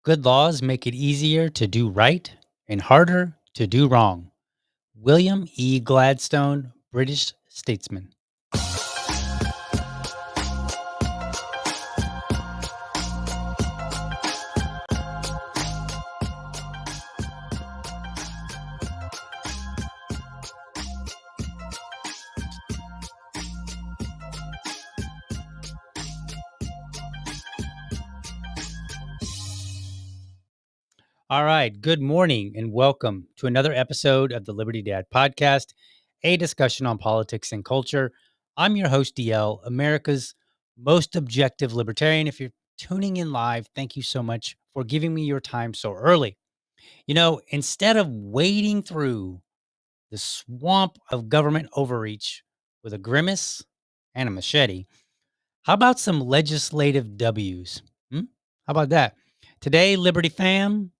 Good laws make it easier to do right and harder to do wrong. William E. Gladstone, British statesman. All right. Good morning and welcome to another episode of the Liberty Dad podcast, a discussion on politics and culture. I'm your host, DL, America's most objective libertarian. If you're tuning in live, thank you so much for giving me your time so early. Instead of wading through the swamp of government overreach with a grimace and a machete, how about some legislative W's? Hmm? How about that? Today, Liberty fam,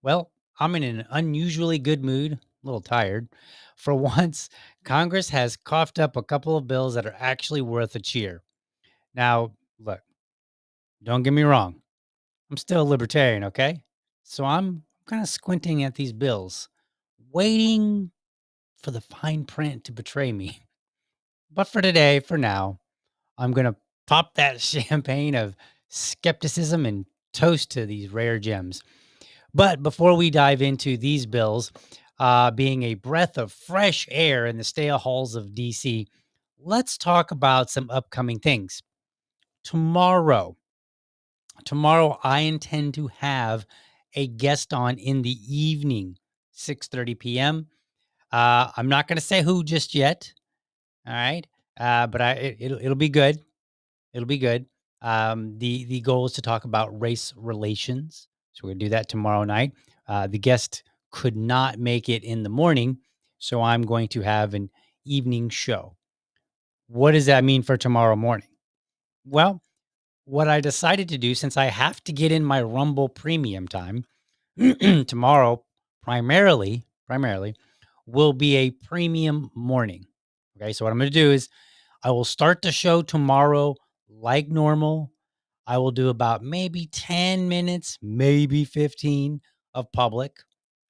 well, I'm in an unusually good mood, a little tired. For once, Congress has coughed up a couple of bills that are actually worth a cheer. Now, look, don't get me wrong. I'm still a libertarian, okay? So I'm kind of squinting at these bills, waiting for the fine print to betray me. But for today, for now, I'm going to pop that champagne of skepticism and toast to these rare gems. But before we dive into these bills, being a breath of fresh air in the stale halls of DC, let's talk about some upcoming things. Tomorrow, I intend to have a guest on in the evening, 6:30 p.m. I'm not going to say who just yet. All right, but it'll be good. It'll be good. The goal is to talk about race relations. So we're gonna do that tomorrow night. The guest could not make it in the morning, so I'm going to have an evening show. What does that mean for tomorrow morning? Well, what I decided to do, since I have to get in my Rumble premium time tomorrow, primarily will be a premium morning. Okay, so what I'm going to do is I will start the show tomorrow like normal. I will do about maybe 10 minutes, maybe 15 of public,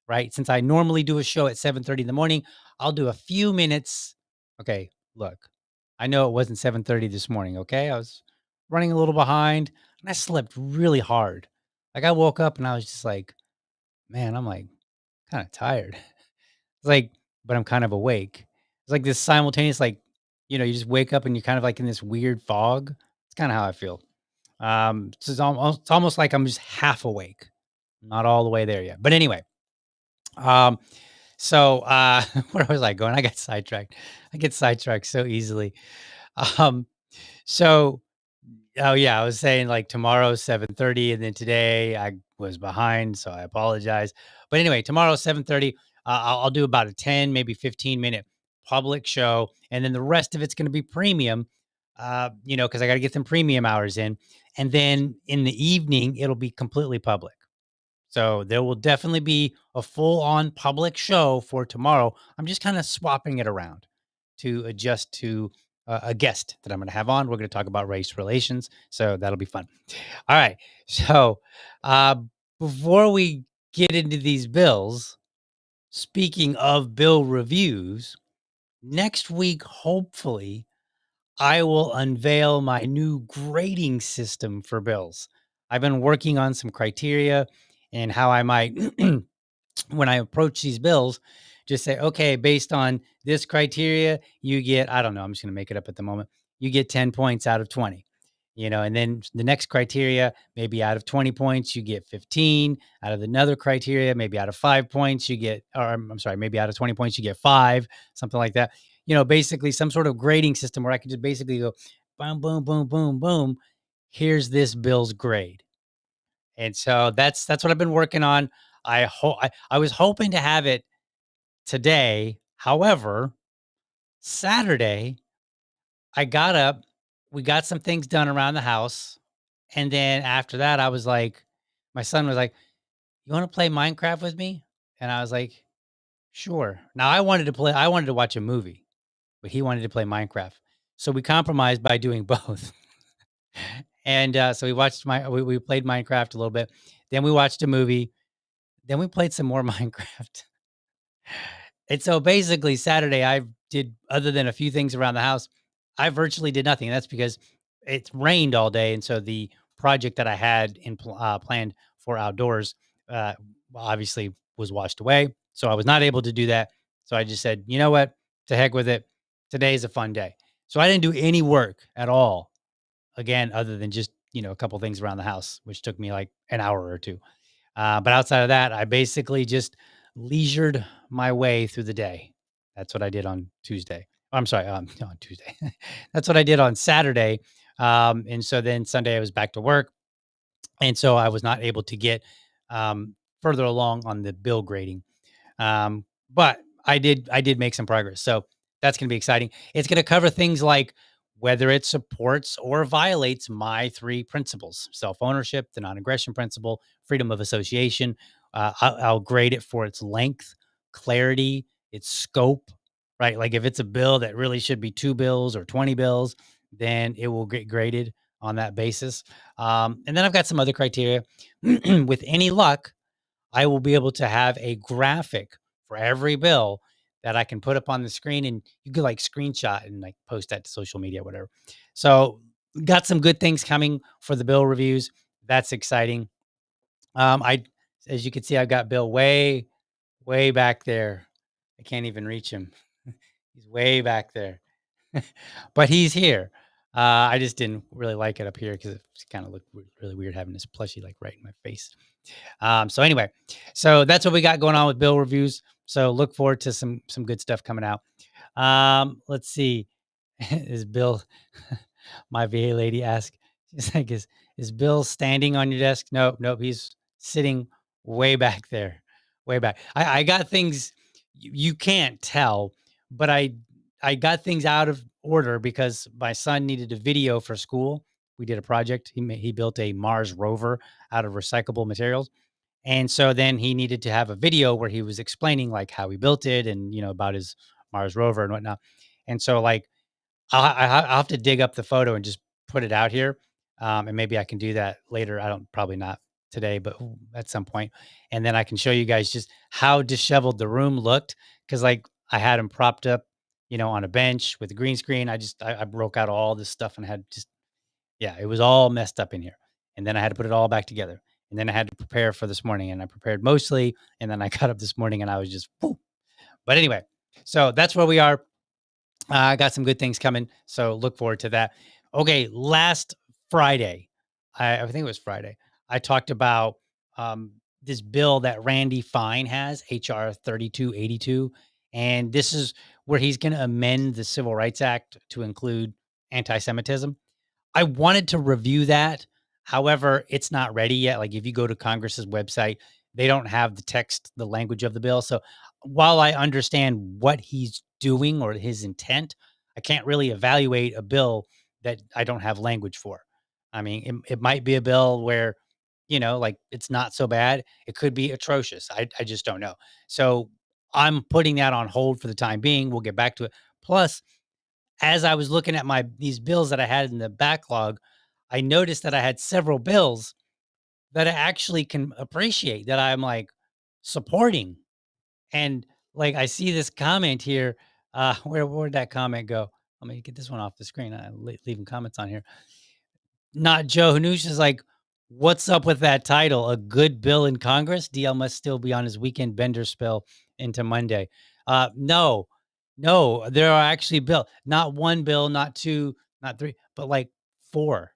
right? Since I normally do a show at 7:30 in the morning, I'll do a few minutes. Okay, look, I know it wasn't 7:30 this morning, okay? I was running a little behind and I slept really hard. Like I woke up and I was just like, man, I'm like kind of tired. It's like, but I'm kind of awake. It's like this simultaneous, like, you just wake up and you're kind of like in this weird fog. It's kind of how I feel. It's almost like I'm just half awake, not all the way there yet. But anyway, um, So, where was I going? I got sidetracked. I get sidetracked so easily. Um, so Oh, yeah, I was saying, like, tomorrow's 7:30, and then today I was behind, so I apologize. But anyway, tomorrow 7:30, I'll do about a 10, maybe 15-minute public show, and then the rest of it's gonna be premium, because I gotta get some premium hours in, and then in the evening, it'll be completely public. So there will definitely be a full-on public show for tomorrow. I'm just kinda swapping it around to adjust to a guest that I'm gonna have on. We're gonna talk about race relations, so that'll be fun. All right. So, uh, before we get into these bills, speaking of bill reviews, next week, hopefully, I will unveil my new grading system for bills. I've been working on some criteria and how I might when I approach these bills, just say, okay, based on this criteria, you get, I don't know, I'm just going to make it up at the moment. You get 10 points out of 20, and then the next criteria, maybe out of 20 points, you get 15. Out of another criteria, maybe out of 5 points, you get, or I'm sorry, maybe out of 20 points, you get five, something like that. Basically some sort of grading system where I can just basically go, boom, boom, boom, boom, boom. Here's this bill's grade. And so that's what I've been working on. I was hoping to have it today. However, Saturday, I got up, we got some things done around the house, and then after that, I was like, my son was like, "You want to play Minecraft with me?" And I was like, "Sure." Now I wanted to watch a movie, but he wanted to play Minecraft. So we compromised by doing both. And so we played Minecraft a little bit. Then we watched a movie. Then we played some more Minecraft. And so basically Saturday I did, other than a few things around the house, I virtually did nothing. And that's because it rained all day. And so the project that I had planned for outdoors, uh, obviously was washed away. So I was not able to do that. So I just said, you know what? To heck with it. Today's a fun day. So I didn't do any work at all, again, other than just, a couple things around the house, which took me like an hour or two. But outside of that, I basically just leisured my way through the day. That's what I did on Tuesday. I'm sorry, on Tuesday. That's what I did on Saturday. And so then Sunday I was back to work. And so I was not able to get further along on the bill grading. But I did make some progress. So that's going to be exciting. It's going to cover things like whether it supports or violates my three principles: self ownership, the non aggression principle, freedom of association. I'll grade it for its length, clarity, its scope, right? Like if it's a bill that really should be two bills or 20 bills, then it will get graded on that basis. And then I've got some other criteria. With any luck, I will be able to have a graphic for every bill that I can put up on the screen, and you could like screenshot and like post that to social media, whatever. So got some good things coming for the bill reviews. That's exciting. I, as you can see, I've got Bill way back there. I can't even reach him. He's way back there, but he's here. I just didn't really like it up here because it kind of looked really weird having this plushie like right in my face. So anyway, so that's what we got going on with bill reviews. So look forward to some good stuff coming out. Let's see. Is Bill my VA lady asked, she's like, is Bill standing on your desk? Nope, nope, he's sitting way back there. Way back. I got things you can't tell, but I got things out of order because my son needed a video for school. We did a project. He built a Mars rover out of recyclable materials, and so then he needed to have a video where he was explaining like how he built it and about his Mars rover and whatnot. And so like I'll have to dig up the photo and just put it out here, and maybe I can do that later. I don't probably not today, but at some point, and then I can show you guys just how disheveled the room looked because like I had him propped up, on a bench with a green screen. I broke out all this stuff and had just yeah, it was all messed up in here. And then I had to put it all back together. And then I had to prepare for this morning and I prepared mostly. And then I got up this morning and I was just, whoo. But anyway, so that's where we are. I got some good things coming. So look forward to that. Okay. Last Friday, I think it was Friday, I talked about this bill that Randy Fine has, HR 3282, and this is where he's going to amend the Civil Rights Act to include anti-Semitism. I wanted to review that. However, it's not ready yet. Like if you go to Congress's website, they don't have the text, the language of the bill. So while I understand what he's doing or his intent, I can't really evaluate a bill that I don't have language for. I mean, it might be a bill where, like it's not so bad. It could be atrocious. I just don't know. So I'm putting that on hold for the time being. We'll get back to it. Plus, as I was looking at these bills that I had in the backlog, I noticed that I had several bills that I actually can appreciate that I'm like supporting. And like I see this comment here. Where'd that comment go? Let me get this one off the screen. I'm leaving comments on here. Not Joe Hanush is like, what's up with that title? A good bill in Congress? DL must still be on his weekend bender spill into Monday. No, no, there are actually not one bill, not two, not three, but like four.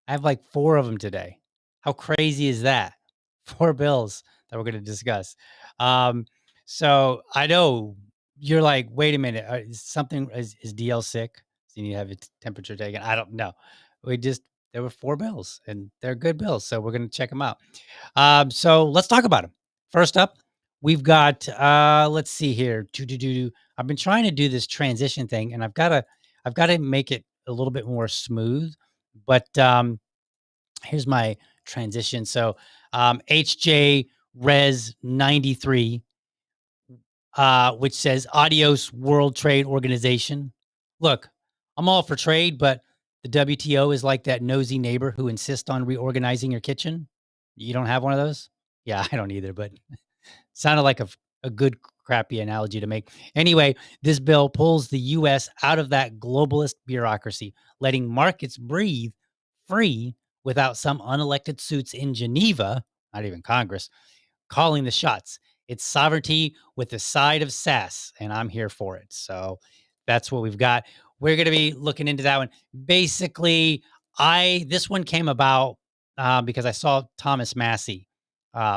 I have like four of them today. How crazy is that? Four bills that we're going to discuss. Um, so I know you're like, wait a minute, is DL sick? Does he need to have his temperature taken? I don't know. There were four bills and they're good bills. So we're going to check them out. So let's talk about them. First up, we've got, let's see here. I've been trying to do this transition thing and I've got to make it a little bit more smooth, but, here's my transition. So, HJ Res 93, which says Adios World Trade Organization. Look, I'm all for trade, but the WTO is like that nosy neighbor who insists on reorganizing your kitchen. You don't have one of those? Yeah, I don't either, but sounded like a good crappy analogy to make. Anyway, this bill pulls the US out of that globalist bureaucracy, letting markets breathe free without some unelected suits in Geneva, not even Congress, calling the shots. It's sovereignty with a side of sass, and I'm here for it. So that's what we've got. We're going to be looking into that one. Basically, this one came about because I saw Thomas Massey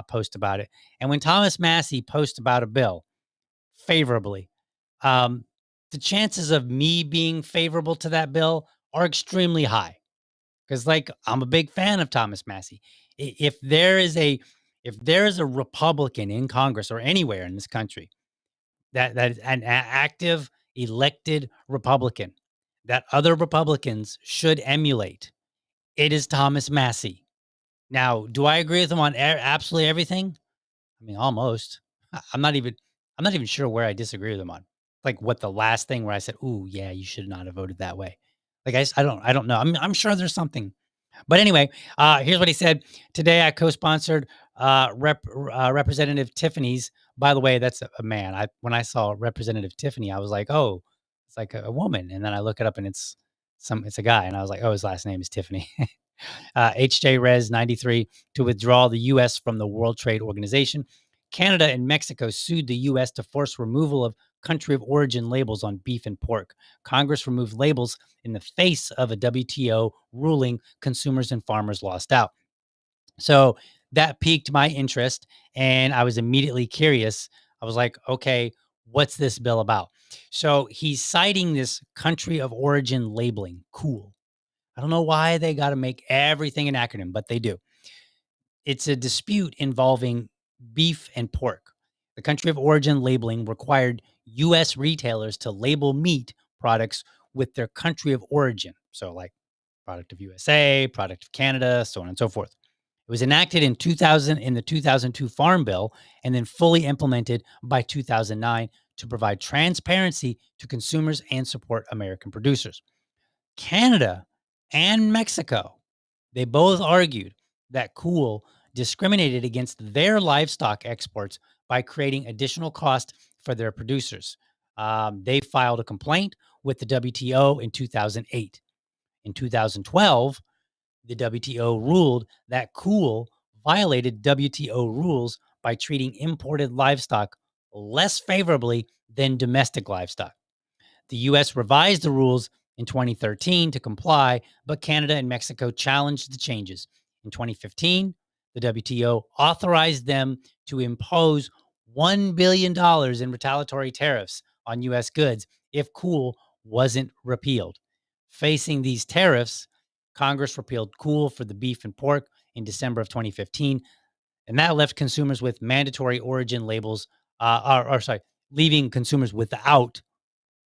post about it, and when Thomas Massey posts about a bill favorably, um, the chances of me being favorable to that bill are extremely high because like I'm a big fan of Thomas Massey. If there is a Republican in Congress or anywhere in this country that is an active elected Republican that other Republicans should emulate, it is Thomas Massey. Now, do I agree with him on absolutely everything? I mean, almost. I'm not even sure where I disagree with him on. Like what the last thing where I said, "Ooh, yeah, you should not have voted that way." Like I don't know. I'm sure there's something. But anyway, here's what he said. Today I co-sponsored Representative Tiffany's. By the way, that's a man. When I saw Representative Tiffany, I was like, "Oh, it's like a woman." And then I look it up and it's a guy and I was like, "Oh, his last name is Tiffany." HJ Res 93 to withdraw the US from the World Trade Organization. Canada and Mexico sued the US to force removal of country of origin labels on beef and pork. Congress removed labels in the face of a WTO ruling. Consumers and farmers lost out. So that piqued my interest and I was immediately curious. I was like, okay, what's this bill about? So he's citing this country of origin labeling. Cool. I don't know why they got to make everything an acronym, but they do. It's a dispute involving beef and pork. The country of origin labeling required US retailers to label meat products with their country of origin. So, like product of USA, product of Canada, so on and so forth. It was enacted in 2000 in the 2002 Farm Bill and then fully implemented by 2009 to provide transparency to consumers and support American producers. Canada and Mexico, they both argued that Cool discriminated against their livestock exports by creating additional cost for their producers. They filed a complaint with the WTO in 2008. In 2012, the WTO ruled that Cool violated WTO rules by treating imported livestock less favorably than domestic livestock. The US revised the rules in 2013 to comply, but Canada and Mexico challenged the changes. In 2015, the WTO authorized them to impose $1 billion in retaliatory tariffs on US goods if cool wasn't repealed. Facing these tariffs, Congress repealed cool for the beef and pork in December of 2015, and that left consumers with mandatory origin labels, leaving consumers without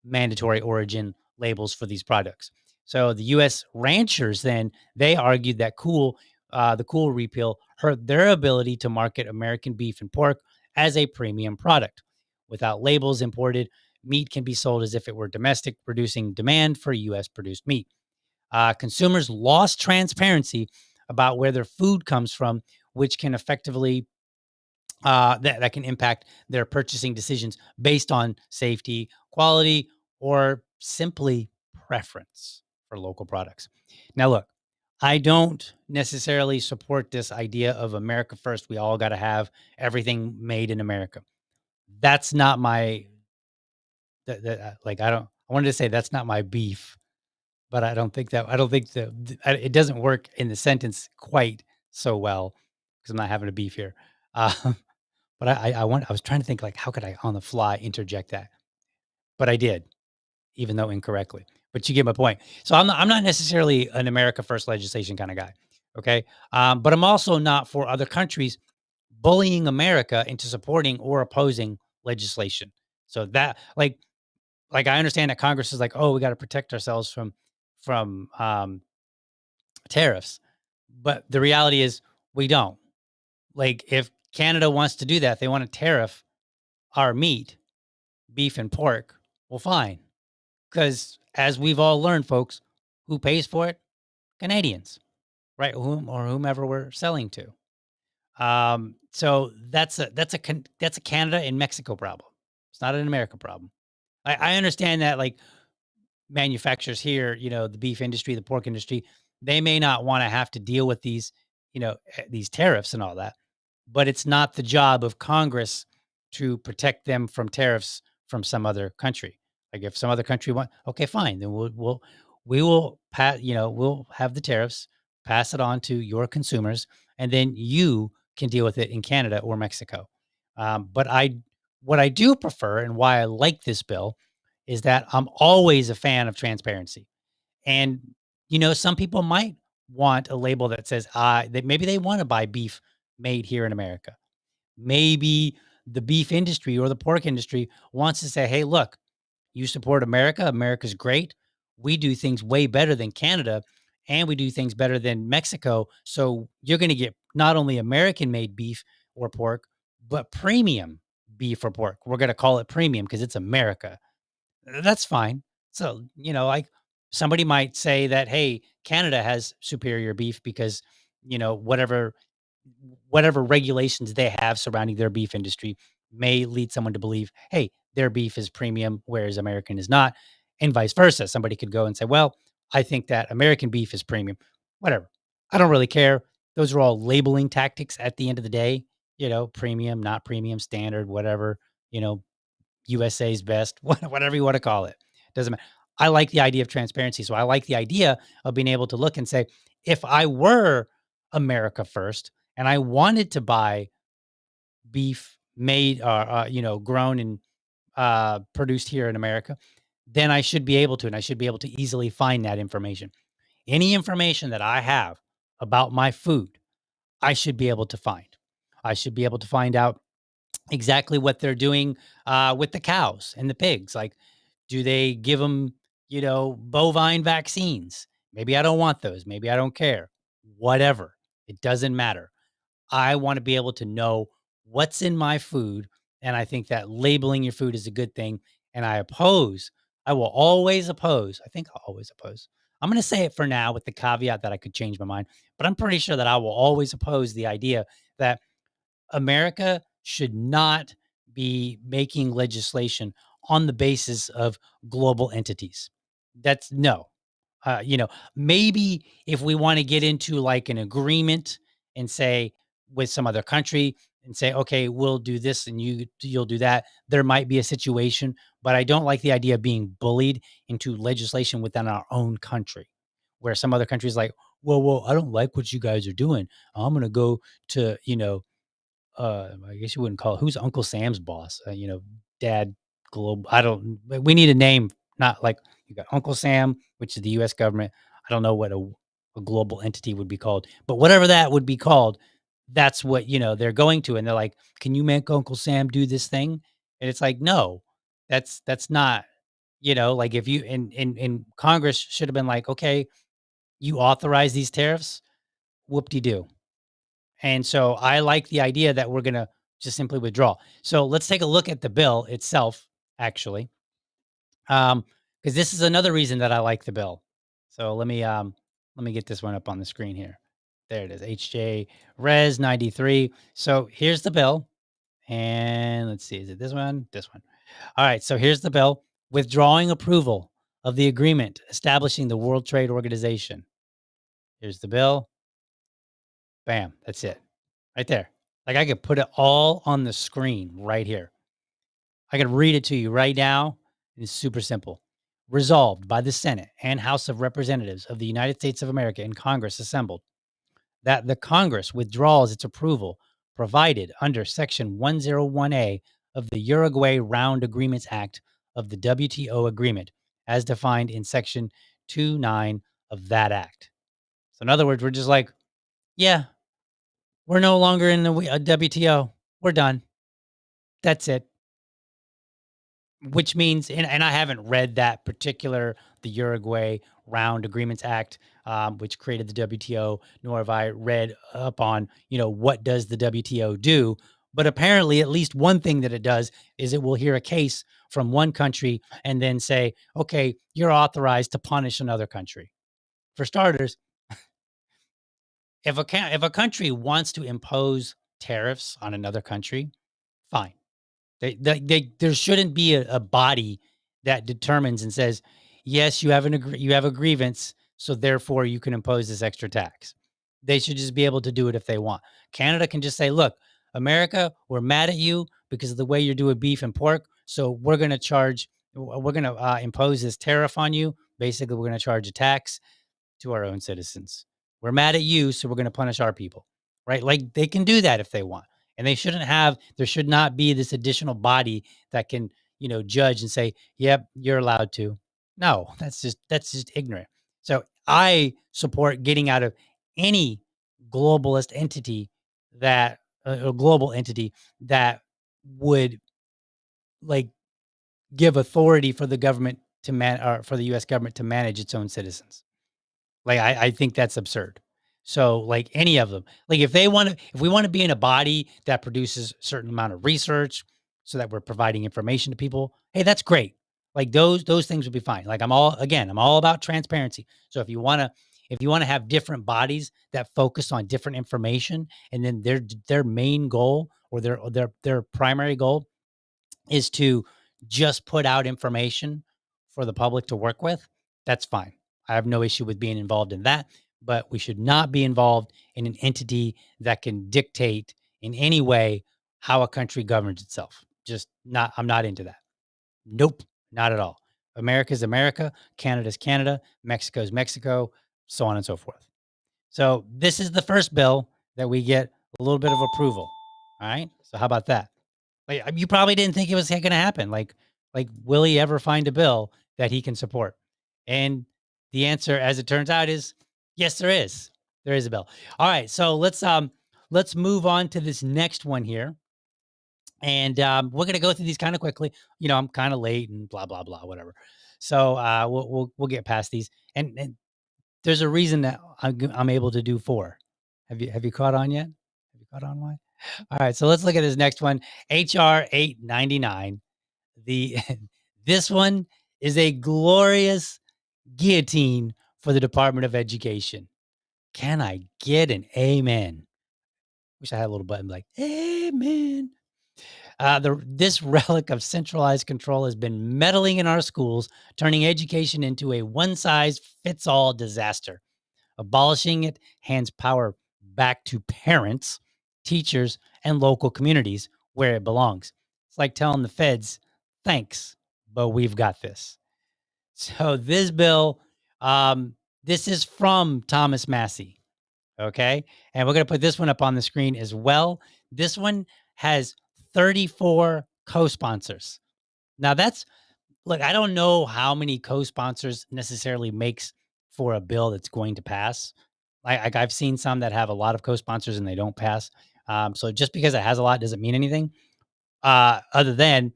mandatory origin labels for these products. So the U.S. ranchers then they argued that the cool repeal hurt their ability to market American beef and pork as a premium product. Without labels imported, meat can be sold as if it were domestic, reducing demand for U.S. produced meat. Consumers lost transparency about where their food comes from, which can effectively that can impact their purchasing decisions based on safety, quality, or simply preference for local products. Now, look, I don't necessarily support this idea of America first. We all got to have everything made in America. That's not my like. I don't. I wanted to say that's not my beef, but I don't think that. I don't think it doesn't work in the sentence quite so well because I'm not having a beef here. Uh, But I was trying to think, like, how could I on the fly interject that? But I did, even though incorrectly. But you get my point. So I'm not necessarily an America first legislation kind of guy. Okay. But I'm also not for other countries bullying America into supporting or opposing legislation. So that like I understand that Congress is like, oh, we got to protect ourselves from tariffs. But the reality is we don't. Like if Canada wants to do that, they want to tariff our meat, beef and pork, well, fine. Because as we've all learned, folks, who pays for it? Canadians, right? Whomever we're selling to. So that's a Canada and Mexico problem. It's not an America problem. I understand that like manufacturers here, the beef industry, the pork industry, they may not want to have to deal with these tariffs and all that, but it's not the job of Congress to protect them from tariffs from some other country. Like if some other country okay, fine, then we'll have the tariffs, pass it on to your consumers, and then you can deal with it in Canada or Mexico. But what I do prefer and why I like this bill is that I'm always a fan of transparency. And, some people might want a label that says, that maybe they want to buy beef made here in America. Maybe the beef industry or the pork industry wants to say, hey, look, you support America. America's great. We do things way better than Canada and we do things better than Mexico. So you're going to get not only American made beef or pork, but premium beef or pork. We're going to call it premium because it's America. That's fine. So, like somebody might say that, hey, Canada has superior beef because, whatever regulations they have surrounding their beef industry may lead someone to believe, hey, their beef is premium, whereas American is not, and vice versa. Somebody could go and say, well, I think that American beef is premium. Whatever. I don't really care. Those are all labeling tactics at the end of the day, premium, not premium, standard, whatever, USA's best, whatever you want to call it. Doesn't matter. I like the idea of transparency. So I like the idea of being able to look and say, if I were America first and I wanted to buy beef made, grown and produced here in America, then I should be able to, and I should be able to easily find that information. Any information that I have about my food, I should be able to find. I should be able to find out exactly what they're doing with the cows and the pigs. Like, do they give them, bovine vaccines? Maybe I don't want those. Maybe I don't care. Whatever. It doesn't matter. I want to be able to know what's in my food. And I think that labeling your food is a good thing. And I will always oppose. I think I'll always oppose. I'm going to say it for now with the caveat that I could change my mind, but I'm pretty sure that I will always oppose the idea that America should not be making legislation on the basis of global entities. That's no. Maybe if we want to get into like an agreement and say with some other country and say, okay, we'll do this and you'll do that. There might be a situation, but I don't like the idea of being bullied into legislation within our own country, where some other countries like, well, I don't like what you guys are doing. I'm gonna go to, I guess you wouldn't call it, who's Uncle Sam's boss? Dad Global. I don't. We need a name. Not like you got Uncle Sam, which is the U.S. government. I don't know what a global entity would be called, but whatever that would be called, that's what they're going to, and they're like, "Can you make Uncle Sam do this thing?" And it's like, no, that's not. Like if you in Congress should have been like, okay, you authorize these tariffs, whoop de doo. And so I like the idea that we're going to just simply withdraw. So let's take a look at the bill itself, actually, because this is another reason that I like the bill. So let me get this one up on the screen here. There it is, HJ Res 93. So here's the bill, and let's see, is it this one? This one. All right. So here's the bill: withdrawing approval of the agreement establishing the World Trade Organization. Here's the bill. Bam. That's it. Right there. Like I could put it all on the screen right here. I could read it to you right now. It's super simple. Resolved by the Senate and House of Representatives of the United States of America in Congress assembled that the Congress withdraws its approval provided under Section 101A of the Uruguay Round Agreements Act of the WTO agreement as defined in Section 29 of that act. So in other words, we're just like, yeah, we're no longer in the WTO. We're done. That's it. Which means, and I haven't read that particular, the Uruguay Round Agreements Act, which created the WTO, nor have I read up on, what does the WTO do. But apparently, at least one thing that it does is it will hear a case from one country and then say, okay, you're authorized to punish another country. For starters, if a country wants to impose tariffs on another country, fine. There shouldn't be a body that determines and says, yes, you have a grievance, so therefore you can impose this extra tax. They should just be able to do it if they want. Canada can just say, look, America, we're mad at you because of the way you're doing beef and pork, so we're going to impose this tariff on you. Basically, we're going to charge a tax to our own citizens. We're mad at you, so we're going to punish our people, right? Like they can do that if they want. And there should not be this additional body that can, judge and say, yep, you're allowed to. No, that's just ignorant. So I support getting out of any globalist entity that a global entity that would like give authority for the government to or for the US government to manage its own citizens. Like, I think that's absurd. So, like, any of them, like, if we wanna be in a body that produces a certain amount of research so that we're providing information to people, hey, that's great. Like, those things would be fine. Like, I'm all about transparency. So if you wanna have different bodies that focus on different information, and then their main goal or their primary goal is to just put out information for the public to work with, that's fine. I have no issue with being involved in that, but we should not be involved in an entity that can dictate in any way how a country governs itself. Just not, I'm not into that. Nope, not at all. America's America, Canada's Canada, Mexico's Mexico, so on and so forth. So this is the first bill that we get a little bit of approval. All right. So how about that? Like, you probably didn't think it was gonna happen. Like, will he ever find a bill that he can support? And the answer, as it turns out, is yes, there is. There is a bill. All right, so let's move on to this next one here, and we're gonna go through these kind of quickly. I'm kind of late and blah blah blah, whatever. So we'll get past these, and there's a reason that I'm able to do four. Have you caught on yet? Have you caught on why? All right, so let's look at this next one. HR 899. The this one is a glorious guillotine for the Department of Education. Can I get an amen? Wish I had a little button like amen. This relic of centralized control has been meddling in our schools, turning education into a one size fits all disaster. Abolishing it hands power back to parents, teachers, and local communities where it belongs. It's like telling the feds, thanks, but we've got this. So this bill, This is from Thomas Massey. Okay. And we're going to put this one up on the screen as well. This one has 34 co sponsors. Now, that's look, I don't know how many co sponsors necessarily makes for a bill that's going to pass. I've seen some that have a lot of co sponsors and they don't pass. So just because it has a lot doesn't mean anything. Other than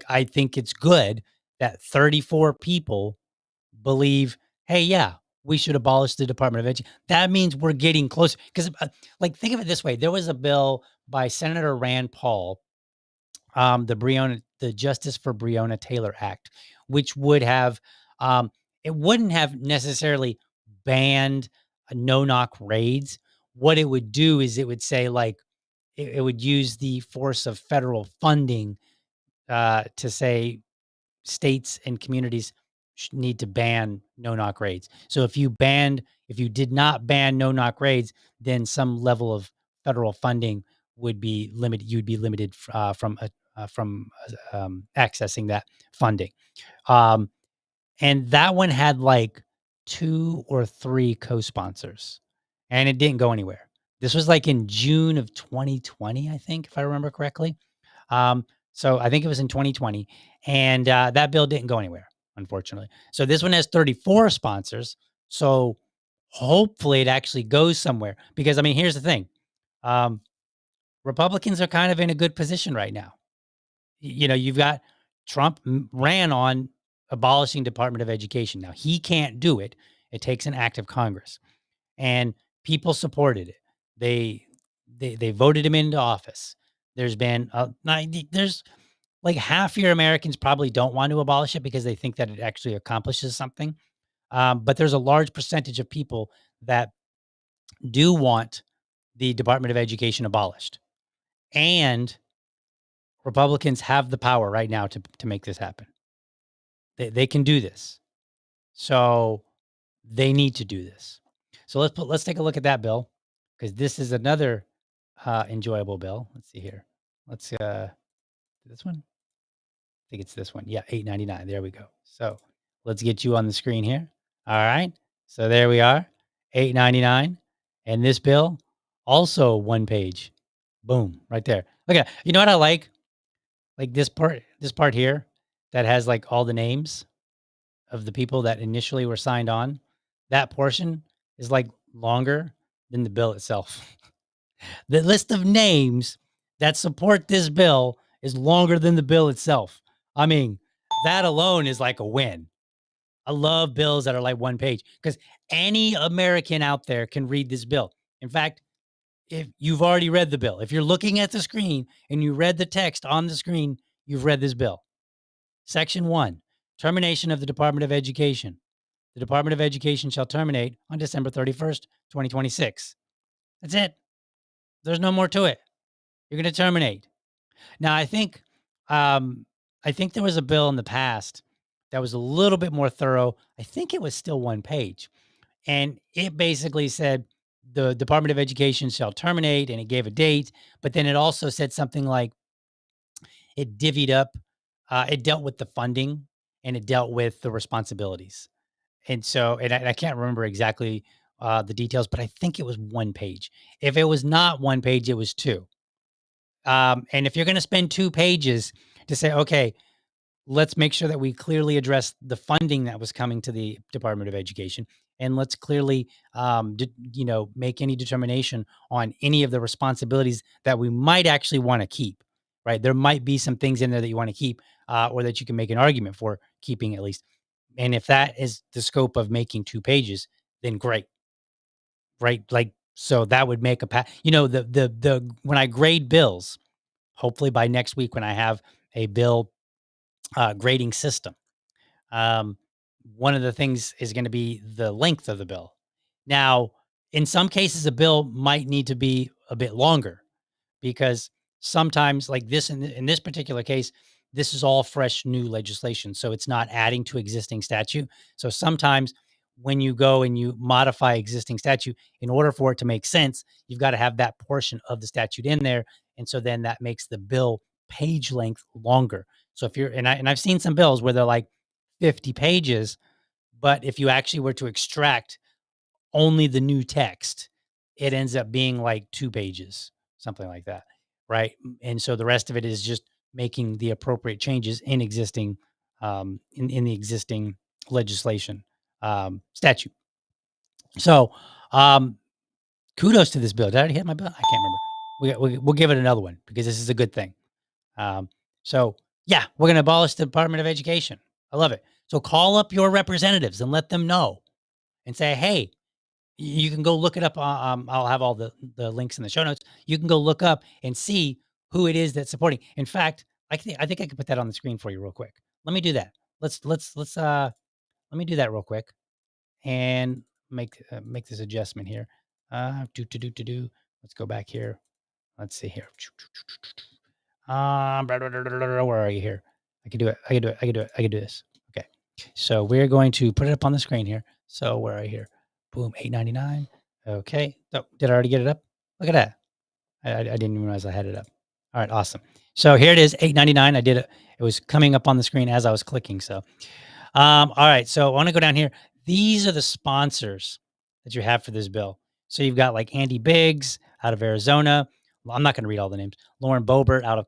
I think it's good that 34 people believe, hey, yeah, we should abolish the Department of Education. That means we're getting closer. Because, think of it this way: there was a bill by Senator Rand Paul, the Justice for Breonna Taylor Act, which would have, it wouldn't have necessarily banned no knock raids. What it would do is it would say it would use the force of federal funding to say states and communities need to ban no knock raids. So if you did not ban no knock raids, then some level of federal funding would be limited. You'd be limited from accessing that funding. Um, and that one had like 2 or 3 co-sponsors, and it didn't go anywhere. This was like in June of 2020, I think, if I remember correctly. Um, so I think it was in 2020, and that bill didn't go anywhere, unfortunately. So this one has 34 sponsors. So hopefully it actually goes somewhere. Because I mean, here's the thing: um, Republicans are kind of in a good position right now. You've got Trump ran on abolishing Department of Education. Now he can't do it. It takes an act of Congress, and people supported it. They they voted him into office. There's been there's like half your Americans probably don't want to abolish it because they think that it actually accomplishes something. But there's a large percentage of people that do want the Department of Education abolished. And Republicans have the power right now to make this happen. They can do this. So they need to do this. So let's take a look at that bill, because this is another enjoyable bill. Let's see here. Let's this one. I think it's this one. Yeah, 8.99. There we go. So let's get you on the screen here. All right. So there we are, 8.99, and this bill also one page. Boom, right there. Look at you know what I like? Like this part here that has like all the names of the people that initially were signed on. That portion is like longer than the bill itself. The list of names that support this bill is longer than the bill itself. I mean, that alone is like a win. I love bills that are like one page because any American out there can read this bill. In fact, if you've already read the bill, if you're looking at the screen and you read the text on the screen, you've read this bill. Section 1, termination of the Department of Education. The Department of Education shall terminate on December 31st, 2026. That's it. There's no more to it. You're going to terminate. Now, I think there was a bill in the past that was a little bit more thorough. I think it was still one page, and it basically said the Department of Education shall terminate, and it gave a date. But then it also said something like it divvied up. It dealt with the funding and it dealt with the responsibilities. And so, I can't remember exactly the details, but I think it was one page. If it was not one page, it was two. And if you're going to spend 2 pages to say, okay, let's make sure that we clearly address the funding that was coming to the Department of Education, and let's clearly, make any determination on any of the responsibilities that we might actually want to keep. Right? There might be some things in there that you want to keep, or that you can make an argument for keeping at least. And if that is the scope of making 2 pages, then great. Right? Like so that would make the when I grade bills, hopefully by next week when I have a bill grading system. Um, One of the things is going to be the length of the bill. Now, in some cases, a bill might need to be a bit longer because sometimes, like this, in this particular case, this is all fresh new legislation. So it's not adding to existing statute. So sometimes when you go and you modify existing statute, in order for it to make sense, you've got to have that portion of the statute in there. And so then that makes the bill page length longer. So if you're, I've seen some bills where they're like 50 pages, but if you actually were to extract only the new text, it ends up being like 2 pages, something like that, right? And so the rest of it is just making the appropriate changes in existing, in the existing legislation, statute. So, kudos to this bill. Did I already hit my bill? I can't remember. We'll give it another one because this is a good thing. Um, so yeah, we're going to abolish the Department of Education. I love it. So call up your representatives and let them know and say, hey, you can go look it up. I'll have all the links in the show notes. You can go look up and see who it is that's supporting. In fact, I think I can put that on the screen for you real quick. Let me do that. Let me do that real quick and make this adjustment here. Do. Let's go back here. Let's see here. Where are you here? I can do it. I can do it. I can do it. I can do this. Okay. So we're going to put it up on the screen here. So where are you here? Boom, $8.99. Okay. Oh, did I already get it up? Look at that. I didn't even realize I had it up. All right, awesome. So here it is, $8.99. I did it. It was coming up on the screen as I was clicking. So all right, so I want to go down here. These are the sponsors that you have for this bill. So you've got like Andy Biggs out of Arizona. Well, I'm not going to read all the names. Lauren Boebert out of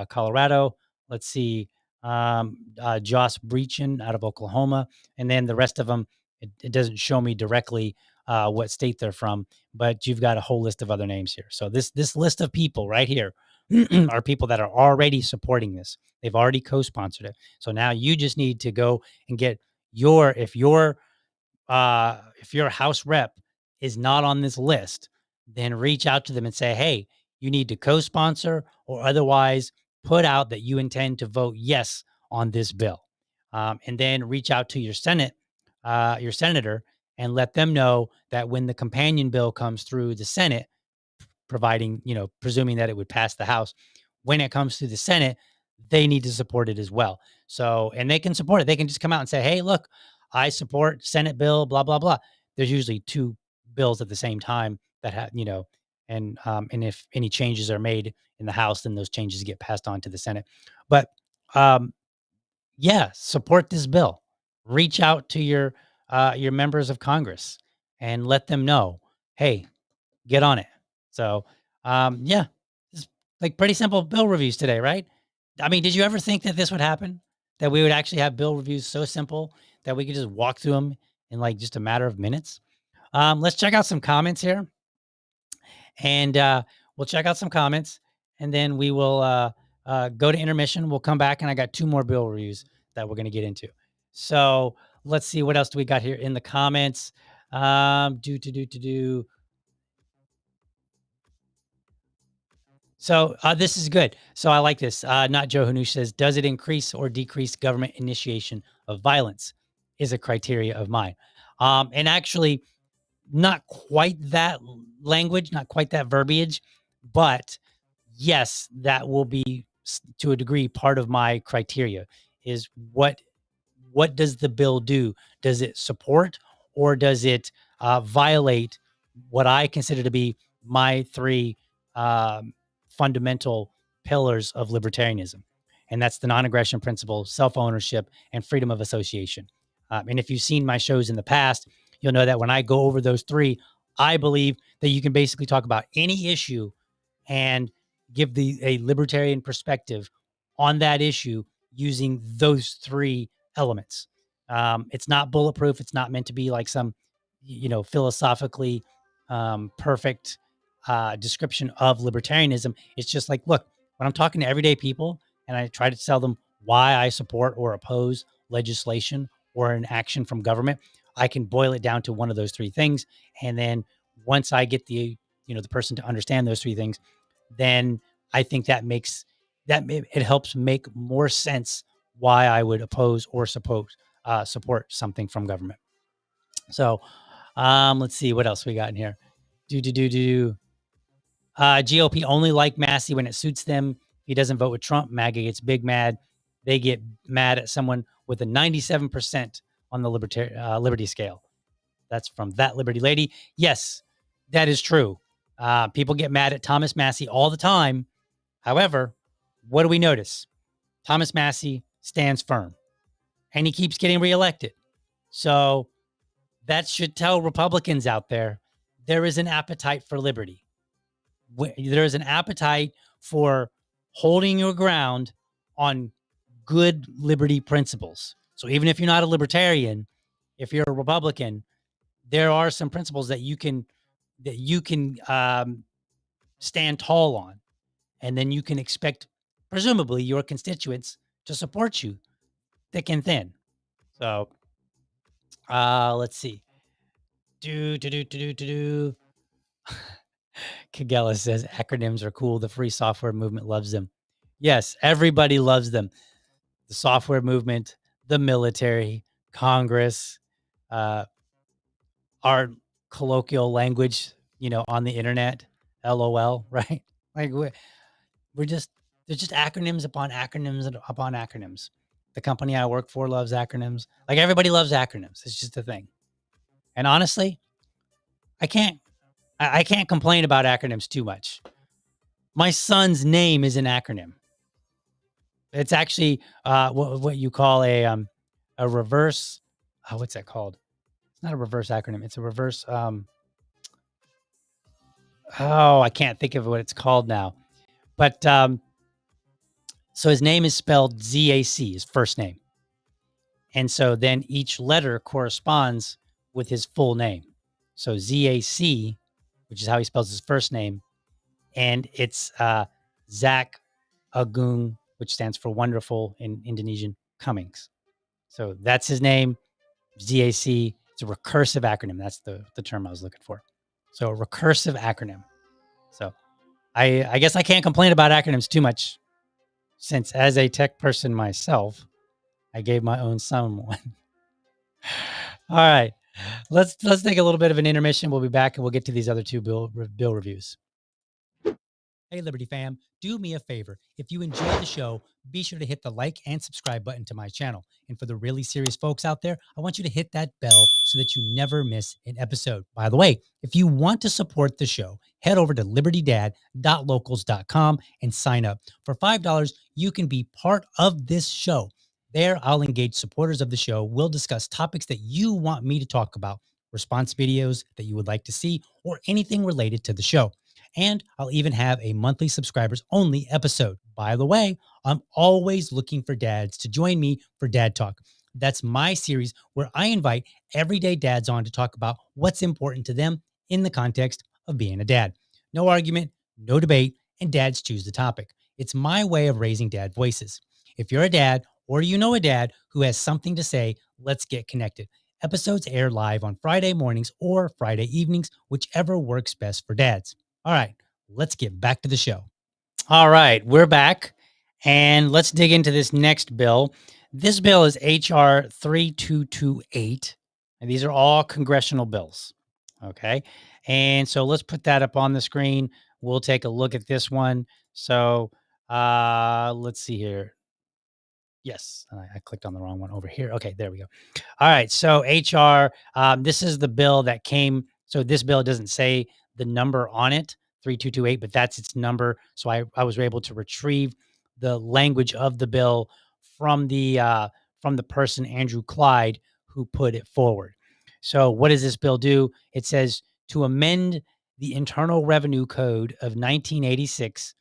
Colorado. Let's see, Joss Breachin out of Oklahoma, and then the rest of them. It doesn't show me directly what state they're from, but you've got a whole list of other names here. So this list of people right here are people that are already supporting this. They've already co-sponsored it. So now you just need to go and get if your House rep is not on this list, then reach out to them and say, hey, you need to co-sponsor or otherwise put out that you intend to vote yes on this bill. And then reach out to your your senator, and let them know that when the companion bill comes through the Senate, providing, presuming that it would pass the House, when it comes to the Senate, they need to support it as well. So, and they can support it. They can just come out and say, hey, look, I support Senate bill, blah, blah, blah. There's usually two bills at the same time that have, and if any changes are made in the House, then those changes get passed on to the Senate. But yeah, support this bill. Reach out to your members of Congress and let them know, hey, get on it. So, yeah, it's like pretty simple bill reviews today, right? I mean, did you ever think that this would happen? That we would actually have bill reviews so simple that we could just walk through them in like just a matter of minutes? Let's check out some comments here, and we'll check out some comments, and then we will go to intermission. We'll come back, and I got two more bill reviews that we're going to get into. So let's see what else do we got here in the comments. Do. So this is good. So I like this. Not Joe Hanush says, does it increase or decrease government initiation of violence? Is a criteria of mine. And actually, not quite that language, not quite that verbiage, but yes, that will be to a degree part of my criteria is what does the bill do? Does it support or does it violate what I consider to be my three fundamental pillars of libertarianism? And that's the non-aggression principle, self-ownership, and freedom of association. And if you've seen my shows in the past, you'll know that when I go over those three, I believe that you can basically talk about any issue and give a libertarian perspective on that issue using those three elements. It's not bulletproof. It's not meant to be like some, philosophically perfect description of libertarianism. It's just like, look, when I'm talking to everyday people and I try to tell them why I support or oppose legislation or an action from government, I can boil it down to one of those three things. And then once I get the person to understand those three things, then I think that it helps make more sense why I would oppose or support something from government. So let's see what else we got in here. GOP only like Massey when it suits them. He doesn't vote with Trump. MAGA gets big mad. They get mad at someone with a 97% on the liberty scale. That's from That Liberty Lady. Yes, that is true. People get mad at Thomas Massey all the time. However, what do we notice? Thomas Massey stands firm and he keeps getting reelected. So That should tell Republicans out there is an appetite for liberty. There is an appetite for holding your ground on good liberty principles. So even if you're not a libertarian, if you're a Republican, there are some principles that you can stand tall on, and then you can expect, presumably, your constituents to support you thick and thin. So let's see. Kagela says acronyms are cool. The free software movement loves them. Yes, everybody loves them. The software movement, the military, Congress, our colloquial language, on the internet, LOL, right? Like we're just, they're just acronyms upon acronyms upon acronyms. The company I work for loves acronyms. Like everybody loves acronyms. It's just a thing. And honestly, I can't complain about acronyms too much. My son's name is an acronym. It's actually what you call a reverse. What's that called? It's not a reverse acronym. It's a reverse. I can't think of what it's called now. But so his name is spelled ZAC, his first name. And so then each letter corresponds with his full name. So ZAC, which is how he spells his first name. And it's Zach Agung, which stands for wonderful in Indonesian, Cummings. So that's his name, ZAC. It's a recursive acronym. That's the term I was looking for. So a recursive acronym. So I guess I can't complain about acronyms too much, since as a tech person myself, I gave my own son one. All right, let's take a little bit of an intermission. We'll be back and we'll get to these other two bill reviews. Hey, Liberty fam, do me a favor. If you enjoy the show, be sure to hit the like and subscribe button to my channel. And for the really serious folks out there, I want you to hit that bell so that you never miss an episode. By the way, if you want to support the show, head over to libertydad.locals.com and sign up. For $5, you can be part of this show. There, I'll engage supporters of the show. We'll discuss topics that you want me to talk about, response videos that you would like to see, or anything related to the show. And I'll even have a monthly subscribers only episode. By the way, I'm always looking for dads to join me for Dad Talk. That's my series where I invite everyday dads on to talk about what's important to them in the context of being a dad. No argument, no debate, and dads choose the topic. It's my way of raising dad voices. If you're a dad or you know a dad who has something to say, let's get connected. Episodes air live on Friday mornings or Friday evenings, whichever works best for dads. All right, let's get back to the show. All right, we're back, and let's dig into this next bill. This bill is H.R. 3228, and these are all congressional bills, okay? And so let's put that up on the screen. We'll take a look at this one. So let's see here. Yes, I clicked on the wrong one over here. Okay, there we go. All right, so HR, this is the bill that came. So this bill doesn't say the number on it, 3228, but that's its number. So I was able to retrieve the language of the bill from the person, Andrew Clyde, who put it forward. So what does this bill do? It says to amend the Internal Revenue Code of 1986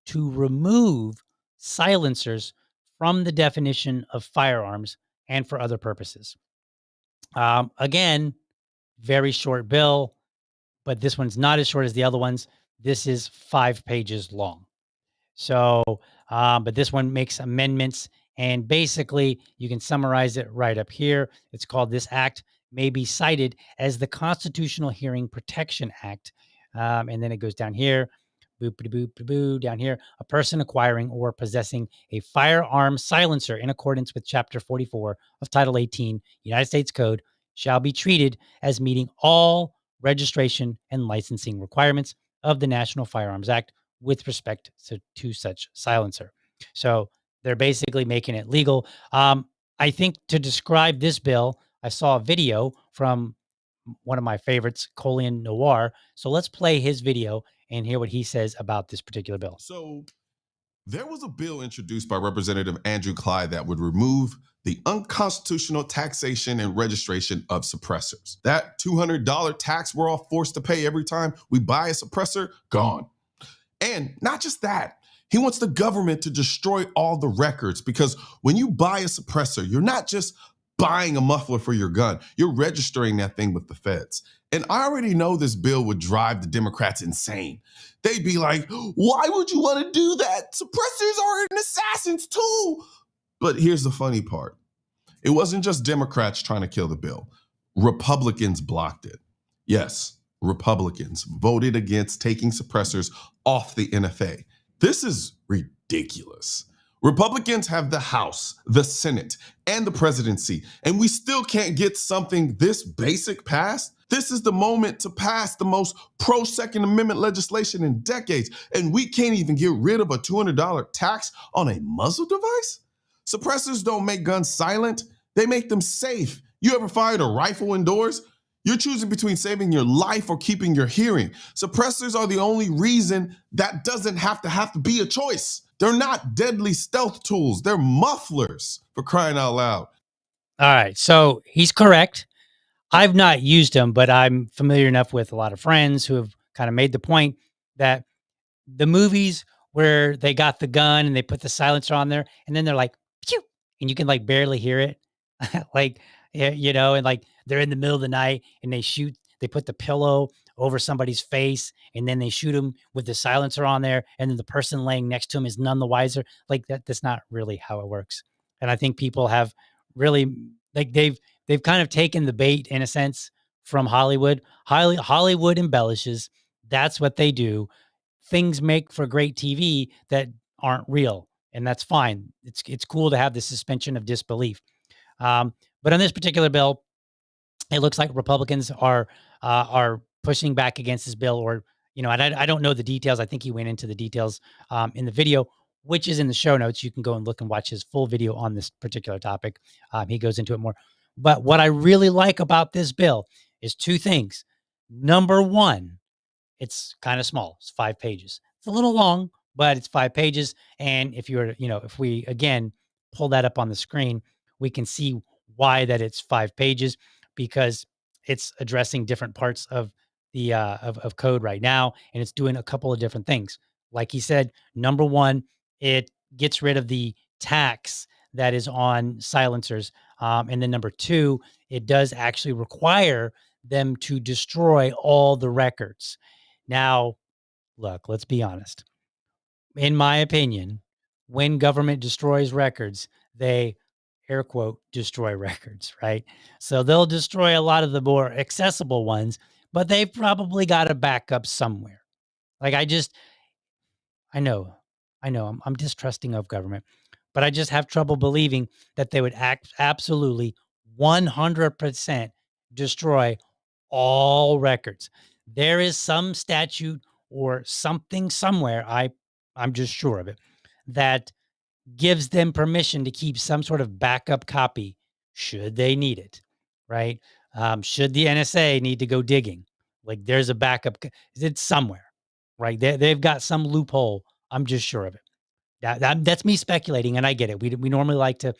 to remove silencers from the definition of firearms and for other purposes. Again, very short bill, but this one's not as short as the other ones. This is 5 pages long. So, but this one makes amendments, and basically you can summarize it right up here. It's called, "This act may be cited as the Constitutional Hearing Protection Act." And then it goes down here. Boop, down here, "A person acquiring or possessing a firearm silencer in accordance with Chapter 44 of Title 18 United States Code shall be treated as meeting all registration and licensing requirements of the National Firearms Act with respect to such silencer." So they're basically making it legal. I think to describe this bill, I saw a video from one of my favorites, Colin Noir. So let's play his video and hear what he says about this particular bill. So There was a bill introduced by Representative Andrew Clyde that would remove the unconstitutional taxation and registration of suppressors. That $200 tax we're all forced to pay every time we buy a suppressor, gone. And not just that, he wants the government to destroy all the records, because when you buy a suppressor, you're not just buying a muffler for your gun, you're registering that thing with the feds. And I already know this bill would drive the Democrats insane. They'd be like, why would you want to do that? Suppressors are assassins too. But here's the funny part. It wasn't just Democrats trying to kill the bill. Republicans blocked it. Yes, Republicans voted against taking suppressors off the NFA. This is ridiculous. Republicans have the House, the Senate, and the presidency, and we still can't get something this basic passed. This is the moment to pass the most pro-Second Amendment legislation in decades, and we can't even get rid of a $200 tax on a muzzle device? Suppressors don't make guns silent, they make them safe. You ever fired a rifle indoors? You're choosing between saving your life or keeping your hearing. Suppressors are the only reason that doesn't have to be a choice. They're not deadly stealth tools. They're mufflers, for crying out loud. All right. So he's correct. I've not used them, but I'm familiar enough with a lot of friends who have kind of made the point that the movies where they got the gun and they put the silencer on there and then they're like, pew, and you can like barely hear it. Like, and like they're in the middle of the night and they put the pillow over somebody's face and then they shoot them with the silencer on there. And then the person laying next to him is none the wiser. Like that's not really how it works. And I think people have really like they've kind of taken the bait in a sense from Hollywood. Hollywood embellishes. That's what they do. Things make for great TV that aren't real, and that's fine. It's cool to have the suspension of disbelief. But on this particular bill, it looks like Republicans are pushing back against this bill, or and I don't know the details. I think he went into the details in the video, which is in the show notes. You can go and look and watch his full video on this particular topic. He goes into it more. But what I really like about this bill is two things. Number one, it's kind of small. It's 5 pages. It's a little long, but it's 5 pages. And if if we again pull that up on the screen, we can see why that it's 5 pages, because it's addressing different parts of the of code right now, and it's doing a couple of different things. Like he said, number one, it gets rid of the tax that is on silencers, and then number two, it does actually require them to destroy all the records. Now, look, let's be honest. In my opinion, when government destroys records, they air quote destroy records, right? So they'll destroy a lot of the more accessible ones, but they've probably got a backup somewhere. Like I know, I'm distrusting of government, but I just have trouble believing that they would absolutely 100% destroy all records. There is some statute or something somewhere, I'm just sure of it, that gives them permission to keep some sort of backup copy should they need it, right? Should the NSA need to go digging, like there's a backup, it's somewhere, right? They've got some loophole. I'm just sure of it. That's me speculating, and I get it. We normally like to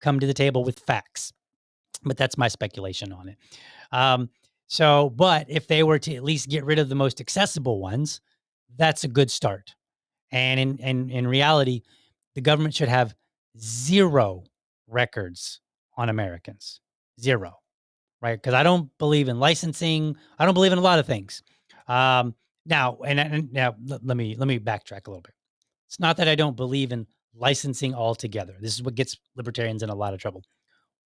come to the table with facts, but that's my speculation on it. But if they were to at least get rid of the most accessible ones, that's a good start. And in reality, the government should have zero records on Americans. Zero, right? Because I don't believe in licensing. I don't believe in a lot of things. Now, let me backtrack a little bit. It's not that I don't believe in licensing altogether. This is what gets libertarians in a lot of trouble.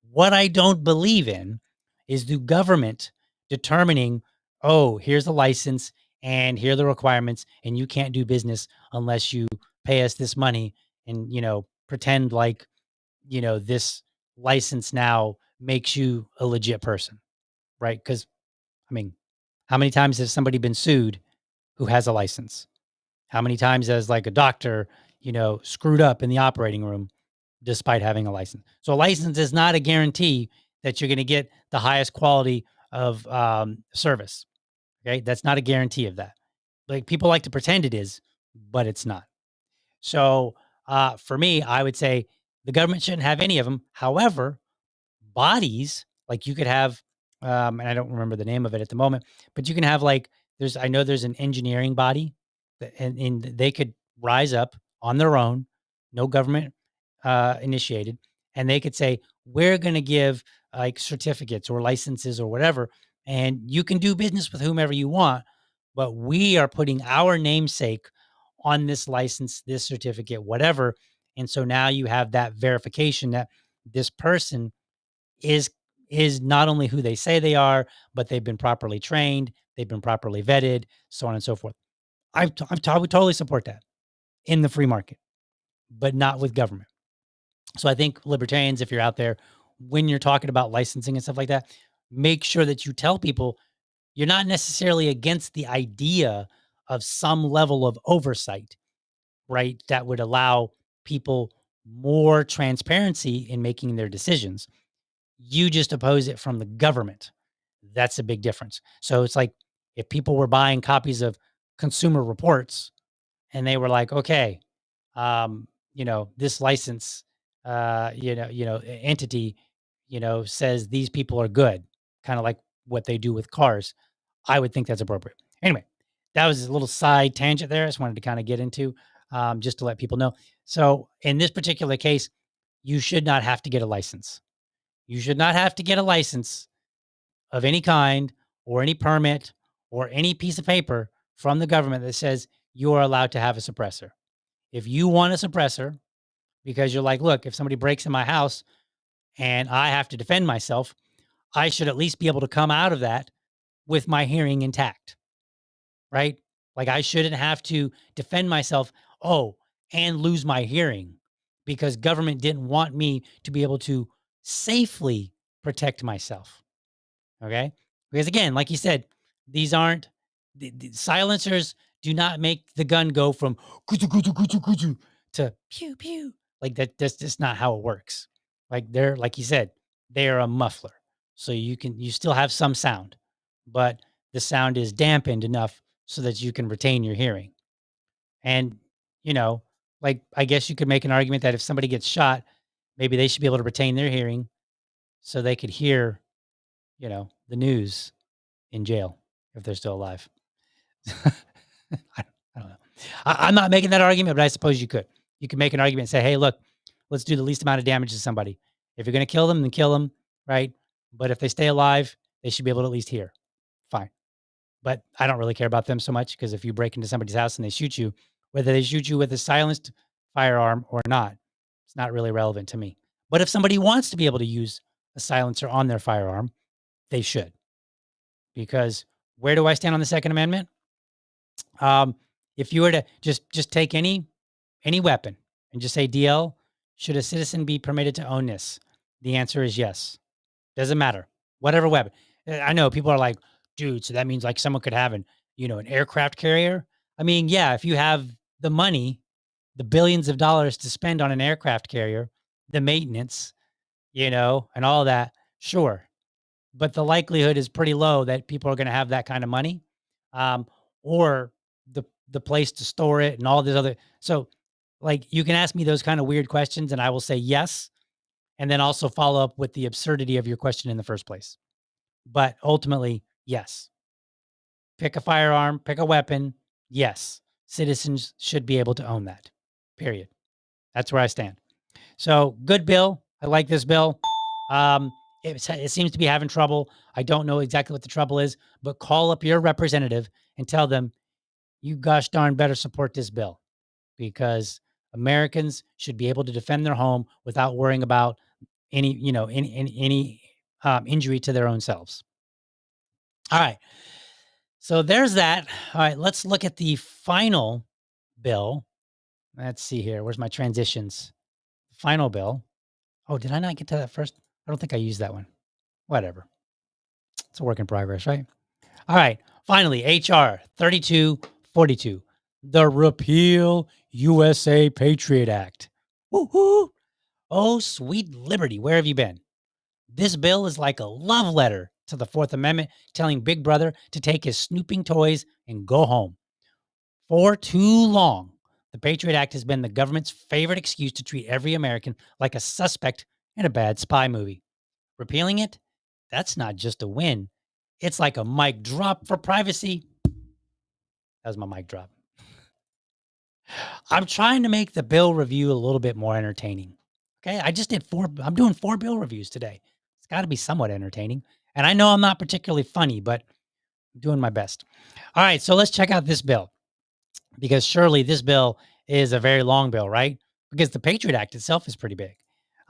What I don't believe in is the government determining, oh, here's a license and here are the requirements, and you can't do business unless you pay us this money and, pretend like, this license now makes you a legit person, right? Because, I mean, how many times has somebody been sued who has a license? How many times has like a doctor, screwed up in the operating room despite having a license? So a license is not a guarantee that you're going to get the highest quality of service. Okay, that's not a guarantee of that. Like people like to pretend it is, but it's not. So for me, I would say the government shouldn't have any of them. However, bodies, like you could have, and I don't remember the name of it at the moment, but you can have like I know there's an engineering body and they could rise up on their own, no government initiated, and they could say, we're going to give like certificates or licenses or whatever, and you can do business with whomever you want, but we are putting our namesake on this license, this certificate, whatever. And so now you have that verification that this person is is not only who they say they are, but they've been properly trained, they've been properly vetted, so on and so forth. I would totally support that in the free market, but not with government. So I think libertarians, if you're out there, when you're talking about licensing and stuff like that, make sure that you tell people you're not necessarily against the idea of some level of oversight, right? That would allow people more transparency in making their decisions. You just oppose it from the government. That's a big difference. So it's like if people were buying copies of Consumer Reports and they were like, okay, this license, entity, says these people are good, kind of like what they do with cars. I would think that's appropriate. Anyway, that was a little side tangent there. I just wanted to kind of get into, just to let people know. So in this particular case, you should not have to get a license. You should not have to get a license of any kind or any permit or any piece of paper from the government that says you are allowed to have a suppressor. If you want a suppressor because you're like, look, if somebody breaks in my house and I have to defend myself, I should at least be able to come out of that with my hearing intact, right? Like I shouldn't have to defend myself, oh, and lose my hearing because government didn't want me to be able to safely protect myself. Okay. Because again, like you said, these aren't the silencers do not make the gun go from kutu, kutu, kutu, kutu to pew pew. Like that's just not how it works. Like they're like you said, they are a muffler. So you still have some sound, but the sound is dampened enough so that you can retain your hearing. And, you know, like I guess you could make an argument that if somebody gets shot, maybe they should be able to retain their hearing so they could hear, the news in jail if they're still alive. I don't know. I'm not making that argument, but I suppose you could. You could make an argument and say, hey, look, let's do the least amount of damage to somebody. If you're going to kill them, then kill them, right? But if they stay alive, they should be able to at least hear. Fine. But I don't really care about them so much because if you break into somebody's house and they shoot you, whether they shoot you with a silenced firearm or not, it's not really relevant to me. But if somebody wants to be able to use a silencer on their firearm, they should. Because where do I stand on the Second Amendment? If you were to just take any weapon and just say, DL, should a citizen be permitted to own this? The answer is yes. Doesn't matter. Whatever weapon. I know people are like, dude, so that means like someone could have an aircraft carrier. I mean, yeah, if you have the money, the billions of dollars to spend on an aircraft carrier, the maintenance, and all that, sure. But the likelihood is pretty low that people are going to have that kind of money, um, or the place to store it and all this other. So, like, you can ask me those kind of weird questions, and I will say yes, and then also follow up with the absurdity of your question in the first place. But ultimately, yes. Pick a firearm, pick a weapon. Yes, citizens should be able to own that. Period. That's where I stand. So good bill. I like this bill. Um, it seems to be having trouble. I don't know exactly what the trouble is, but call up your representative and tell them you gosh darn better support this bill because Americans should be able to defend their home without worrying about any injury to their own selves. All right. So there's that. All right. Let's look at the final bill. Let's see here. Where's my transitions? Final bill. Oh, did I not get to that first? I don't think I used that one. Whatever. It's a work in progress, right? All right. Finally, HR 3242, the Repeal USA Patriot Act. Woo-hoo. Oh, sweet liberty. Where have you been? This bill is like a love letter to the Fourth Amendment, telling Big Brother to take his snooping toys and go home. For too long, The Patriot Act has been the government's favorite excuse to treat every American like a suspect in a bad spy movie. Repealing it, that's not just a win. It's like a mic drop for privacy. That was my mic drop. I'm trying to make the bill review a little bit more entertaining. Okay. I'm doing 4 bill reviews today. It's got to be somewhat entertaining. And I know I'm not particularly funny, but I'm doing my best. All right. So let's check out this bill, because surely this bill is a very long bill, right? Because the Patriot Act itself is pretty big.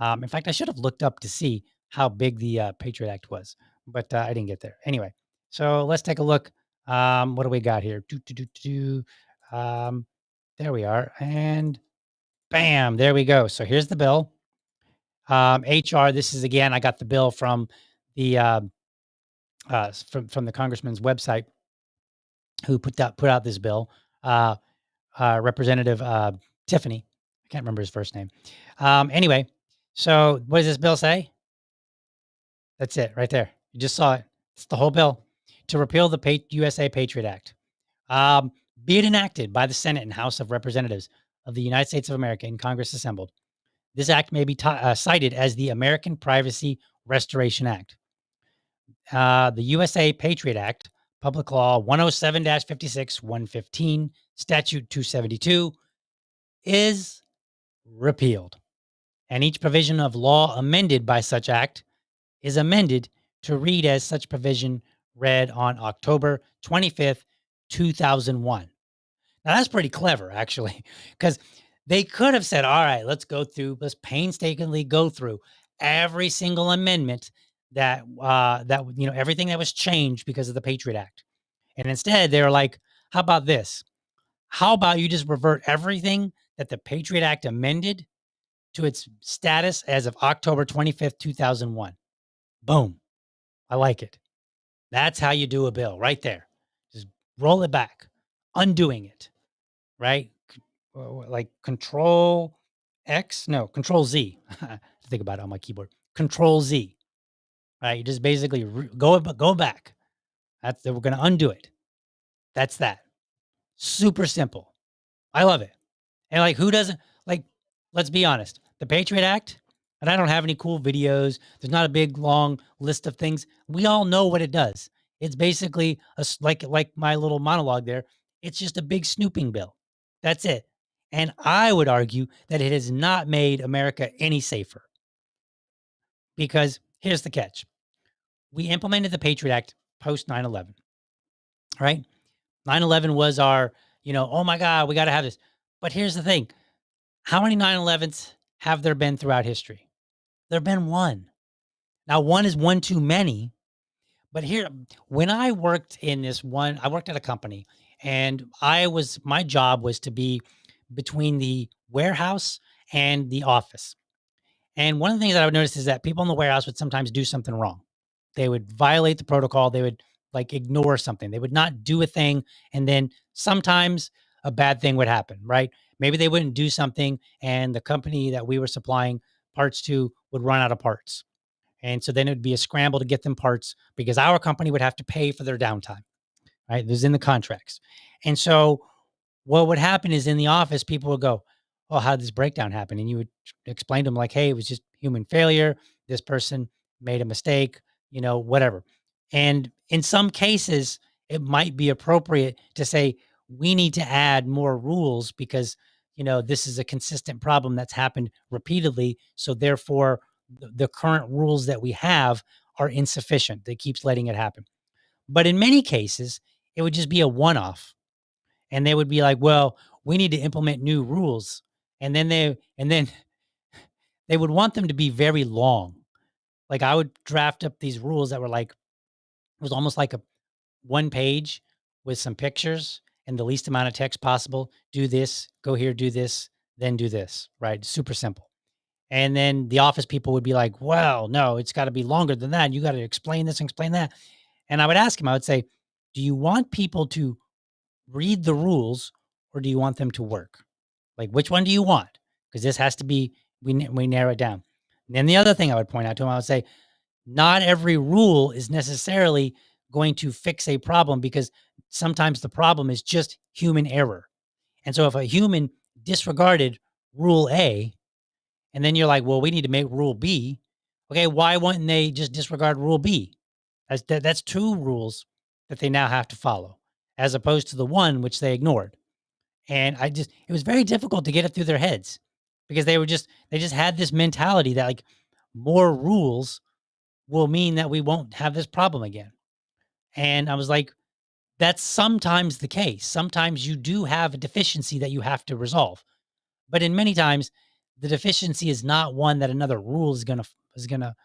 In fact, I should have looked up to see how big the Patriot Act was, but I didn't get there. Anyway, so let's take a look. What do we got here? There we are. And bam, there we go. So here's the bill. HR, this is again, I got the bill from the from the congressman's website who put out this bill. Representative Tiffany. I can't remember his first name. Anyway, so what does this bill say? That's it right there. You just saw it. It's the whole bill to repeal the USA Patriot Act. Be it enacted by the Senate and House of Representatives of the United States of America in Congress assembled. This act may be cited as the American Privacy Restoration Act. The USA Patriot Act, Public Law 107-56, 115, Statute 272, is repealed, and each provision of law amended by such act is amended to read as such provision read on October 25th, 2001. Now, that's pretty clever, actually, because they could have said, all right, let's painstakingly go through every single amendment that everything that was changed because of the Patriot Act. And instead, they were like, how about this? How about you just revert everything that the Patriot Act amended to its status as of October 25th, 2001? Boom. I like it. That's how you do a bill right there. Just roll it back, undoing it, right? Like Control X, no, Control Z. Think about it on my keyboard. Control Z, right? You just basically go back. We're going to undo it. That's that. Super simple. I love it. And like, who doesn't like, let's be honest, the Patriot Act, and I don't have any cool videos. There's not a big, long list of things. We all know what it does. It's basically like my little monologue there. It's just a big snooping bill. That's it. And I would argue that it has not made America any safer, because here's the catch. We implemented the Patriot Act post 9/11, right? 9/11 was our, oh my God, we got to have this. But here's the thing. How many 9/11s have there been throughout history? There have been one. Now, one is one too many. But here, when I worked I worked at a company, and my job was to be between the warehouse and the office. And one of the things that I would notice is that people in the warehouse would sometimes do something wrong. They would violate the protocol. They would like ignore something. They would not do a thing. And then sometimes a bad thing would happen, right? Maybe they wouldn't do something, and the company that we were supplying parts to would run out of parts. And so then it would be a scramble to get them parts, because our company would have to pay for their downtime, right? It was in the contracts. And so what would happen is, in the office, people would go, oh, how did this breakdown happen? And you would explain to them like, hey, it was just human failure. This person made a mistake, whatever. And in some cases, it might be appropriate to say, we need to add more rules because, this is a consistent problem that's happened repeatedly. So therefore, the current rules that we have are insufficient. That keeps letting it happen. But in many cases, it would just be a one-off. And they would be like, well, we need to implement new rules. And then they would want them to be very long. Like, I would draft up these rules that were like, it was almost like a one page with some pictures and the least amount of text possible. Do this, go here, do this, then do this, right? Super simple. And then the office people would be like, well, no, it's got to be longer than that. You got to explain this and explain that. And I would ask him, I would say, do you want people to read the rules, or do you want them to work? Like, which one do you want? Because this has to be, we narrow it down. And then the other thing I would point out to him, I would say, not every rule is necessarily going to fix a problem, because sometimes the problem is just human error. And so if a human disregarded rule A, and then you're like, well, we need to make rule B. Okay, why wouldn't they just disregard rule B? That's two rules that they now have to follow, as opposed to the one which they ignored. And it was very difficult to get it through their heads because they just had this mentality that like more rules will mean that we won't have this problem again. And I was like, that's sometimes the case. Sometimes you do have a deficiency that you have to resolve. But in many times, the deficiency is not one that another rule is gonna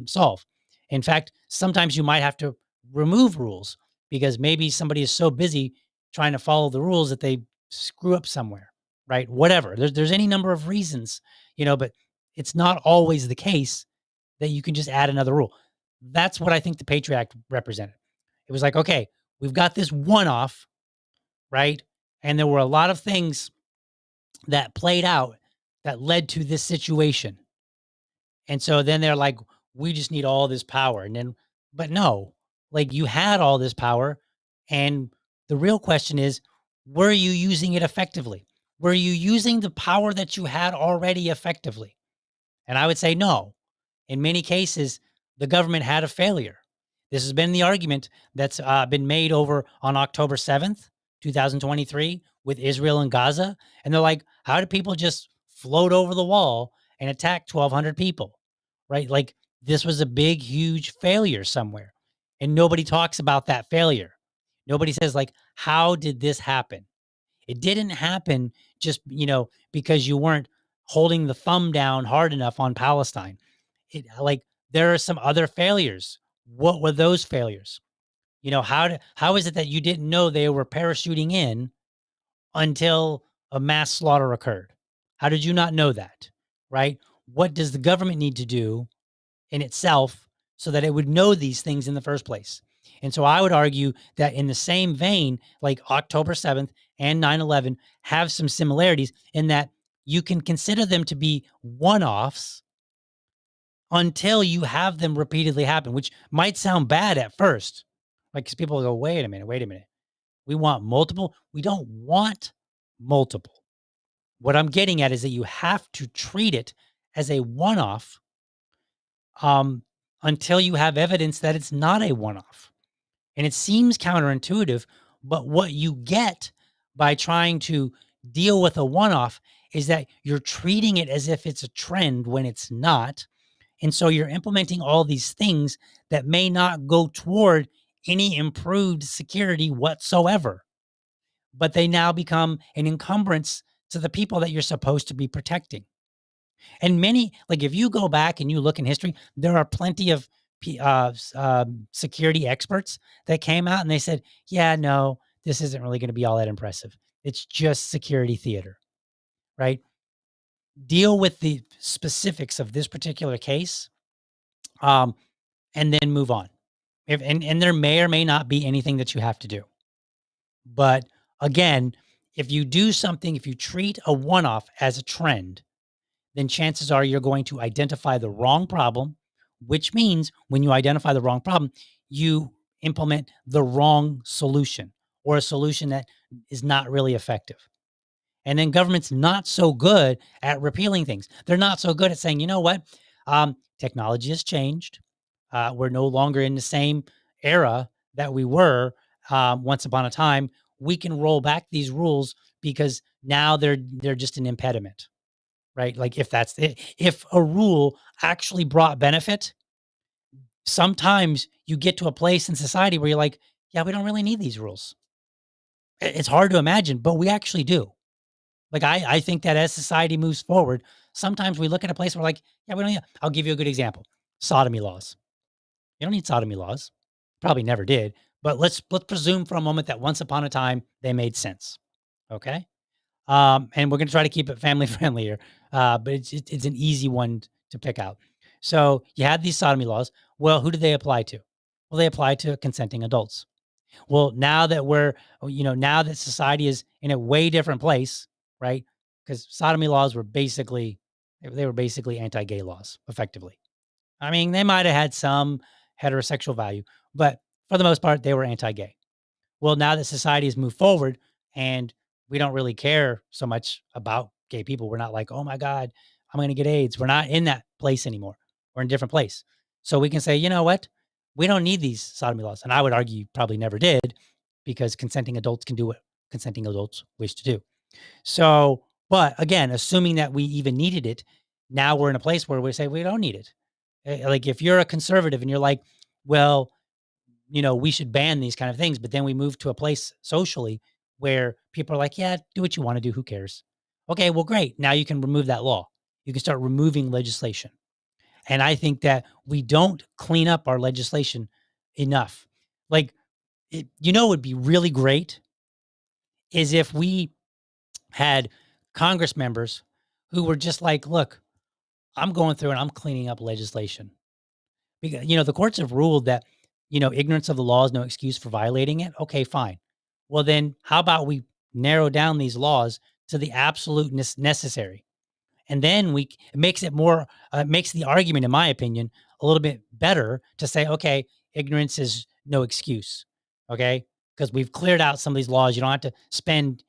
solve. In fact, sometimes you might have to remove rules because maybe somebody is so busy trying to follow the rules that they screw up somewhere, right? Whatever. There's any number of reasons, but it's not always the case that you can just add another rule. That's what I think the Patriot Act represented. It was like, okay, we've got this one off, right? And there were a lot of things that played out that led to this situation. And so then they're like, we just need all this power. But no, like you had all this power. And the real question is, were you using it effectively? Were you using the power that you had already effectively? And I would say no. In many cases, the government had a failure. This has been the argument that's been made over on October 7th, 2023, with Israel and Gaza. And they're like, how do people just float over the wall and attack 1,200 people? Right? Like, this was a big, huge failure somewhere. And nobody talks about that failure. Nobody says, like, how did this happen? It didn't happen just, because you weren't holding the thumb down hard enough on Palestine. Like, there are some other failures. What were those failures? How is it that you didn't know they were parachuting in until a mass slaughter occurred? How did you not know that? Right? What does the government need to do in itself so that it would know these things in the first place? And so I would argue that in the same vein, like October 7th and 9/11 have some similarities in that you can consider them to be one-offs until you have them repeatedly happen, which might sound bad at first. Like, 'cause people go, wait a minute, wait a minute. We want multiple. We don't want multiple. What I'm getting at is that you have to treat it as a one-off um, until you have evidence that it's not a one-off. And it seems counterintuitive, but what you get by trying to deal with a one-off is that you're treating it as if it's a trend when it's not. And so you're implementing all these things that may not go toward any improved security whatsoever, but they now become an encumbrance to the people that you're supposed to be protecting. And many, like if you go back and you look in history, there are plenty of security experts that came out and they said, yeah, no, this isn't really going to be all that impressive. It's just security theater, right? Deal with the specifics of this particular case, and then move on. And there may or may not be anything that you have to do. But again, if you do something, if you treat a one off as a trend, then chances are you're going to identify the wrong problem, which means when you identify the wrong problem, you implement the wrong solution or a solution that is not really effective. And then government's not so good at repealing things. They're not so good at saying, you know what? Technology has changed. We're no longer in the same era that we were once upon a time. We can roll back these rules because now they're just an impediment, right? Like if that's it, if a rule actually brought benefit, sometimes you get to a place in society where you're like, yeah, we don't really need these rules. It's hard to imagine, but we actually do. Like I think that as society moves forward, sometimes we look at a place where we're like, yeah, we don't need. I'll give you a good example: sodomy laws. You don't need sodomy laws. Probably never did. But let's presume for a moment that once upon a time they made sense. Okay. And we're going to try to keep it family friendly here, but it's an easy one to pick out. So you had these sodomy laws. Well, who do they apply to? Well, they apply to consenting adults. Well, now that now that society is in a way different place, right? Because sodomy laws were basically anti-gay laws, effectively. I mean, they might have had some heterosexual value, but for the most part, they were anti-gay. Well, now that society has moved forward and we don't really care so much about gay people. We're not like, oh my God, I'm going to get AIDS. We're not in that place anymore. We're in a different place. So we can say, you know what? We don't need these sodomy laws. And I would argue you probably never did, because consenting adults can do what consenting adults wish to do. So, but again, assuming that we even needed it, now we're in a place where we say we don't need it. Like if you're a conservative and you're like, well, we should ban these kind of things. But then we move to a place socially where people are like, yeah, do what you want to do. Who cares? Okay, well, great. Now you can remove that law. You can start removing legislation. And I think that we don't clean up our legislation enough. Like, it would be really great is if we had Congress members who were just like, look, I'm going through and I'm cleaning up legislation. Because, the courts have ruled that, ignorance of the law is no excuse for violating it. Okay, fine. Well, then how about we narrow down these laws to the absolute necessary? And then it makes it more, makes the argument, in my opinion, a little bit better to say, okay, ignorance is no excuse. Okay. Because we've cleared out some of these laws. You don't have to spend,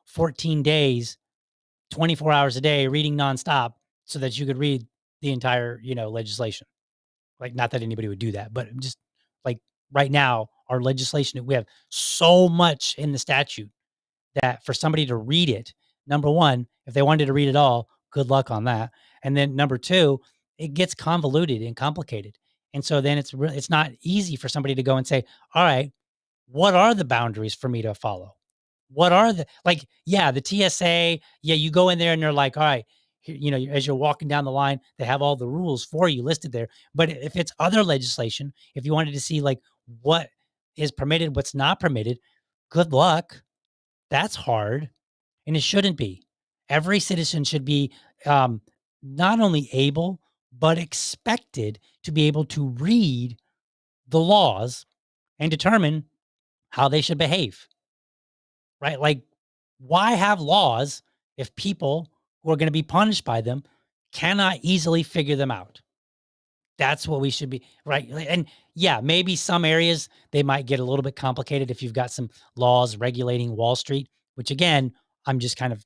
14 days, 24 hours a day reading nonstop so that you could read the entire, legislation. Like, not that anybody would do that, but just like right now, our legislation, we have so much in the statute that for somebody to read it, number one, if they wanted to read it all, good luck on that. And then number two, it gets convoluted and complicated. And so then it's not easy for somebody to go and say, all right, what are the boundaries for me to follow? What are the TSA, yeah, you go in there and they're like, all right, as you're walking down the line, they have all the rules for you listed there. But if it's other legislation, if you wanted to see like what is permitted, what's not permitted, good luck. That's hard. And it shouldn't be. Every citizen should be um, not only able, but expected to be able to read the laws and determine how they should behave, right? Like, why have laws if people who are going to be punished by them cannot easily figure them out? That's what we should be, right? And yeah, maybe some areas they might get a little bit complicated if you've got some laws regulating Wall Street, which again, I'm just kind of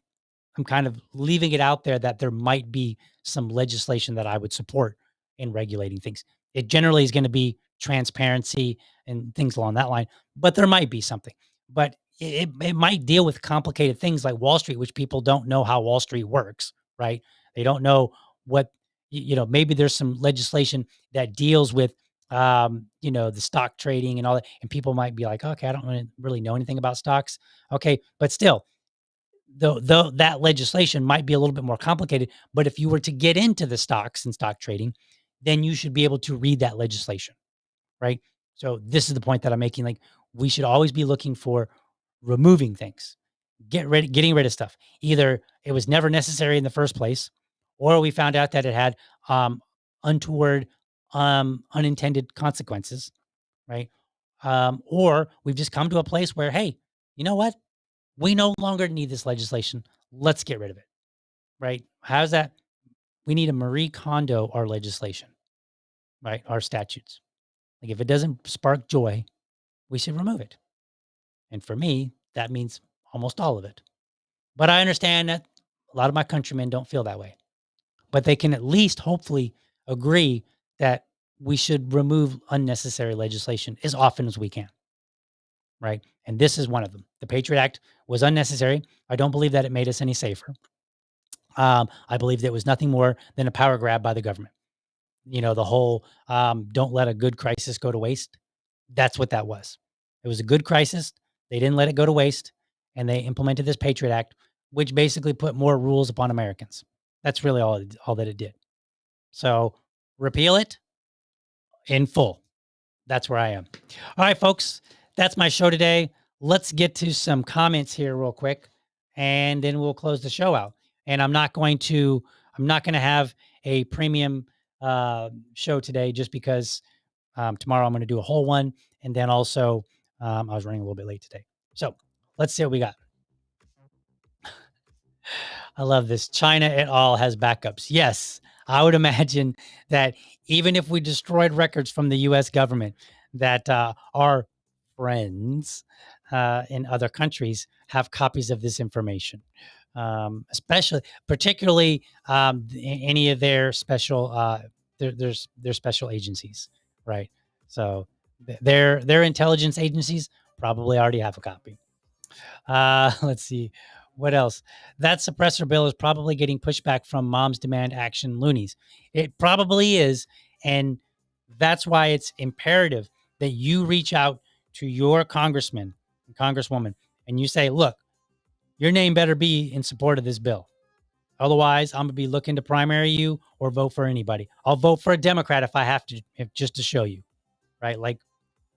leaving it out there that there might be some legislation that I would support in regulating things. It generally is going to be transparency and things along that line, but there might be something. But it might deal with complicated things like Wall Street, which people don't know how Wall Street works, right? They don't know what, maybe there's some legislation that deals with, the stock trading and all that. And people might be like, okay, I don't really know anything about stocks. Okay. But still, though that legislation might be a little bit more complicated, but if you were to get into the stocks and stock trading, then you should be able to read that legislation, right? So this is the point that I'm making. Like, we should always be looking for removing things, getting rid of stuff. Either it was never necessary in the first place, or we found out that it had untoward, unintended consequences, right? Or we've just come to a place where, hey, you know what? We no longer need this legislation. Let's get rid of it, right? How's that? We need to Marie Kondo our legislation, right? Our statutes. Like, if it doesn't spark joy, we should remove it. And for me, that means almost all of it. But I understand that a lot of my countrymen don't feel that way. But they can at least hopefully agree that we should remove unnecessary legislation as often as we can, right? And this is one of them. The Patriot Act was unnecessary. I don't believe that it made us any safer. I believe that it was nothing more than a power grab by the government. The whole don't let a good crisis go to waste. That's what that was. It was a good crisis. They didn't let it go to waste. And they implemented this Patriot Act, which basically put more rules upon Americans. That's really all that it did. So repeal it in full. That's where I am. All right, folks, that's my show today. Let's get to some comments here real quick, and then we'll close the show out. And I'm not going to have a premium show today just because tomorrow I'm going to do a whole one. And then also I was running a little bit late today. So let's see what we got. I love this. China et al. Has backups. Yes, I would imagine that even if we destroyed records from the U.S. government, that our friends in other countries have copies of this information, particularly any of their special their special agencies, right? So their intelligence agencies probably already have a copy. Let's see. What else? That suppressor bill is probably getting pushback from Moms Demand Action loonies. It probably is. And that's why it's imperative that you reach out to your congressman and congresswoman and you say, look, your name better be in support of this bill. Otherwise, I'm going to be looking to primary you or vote for anybody. I'll vote for a Democrat if I have to, just to show you, right? Like,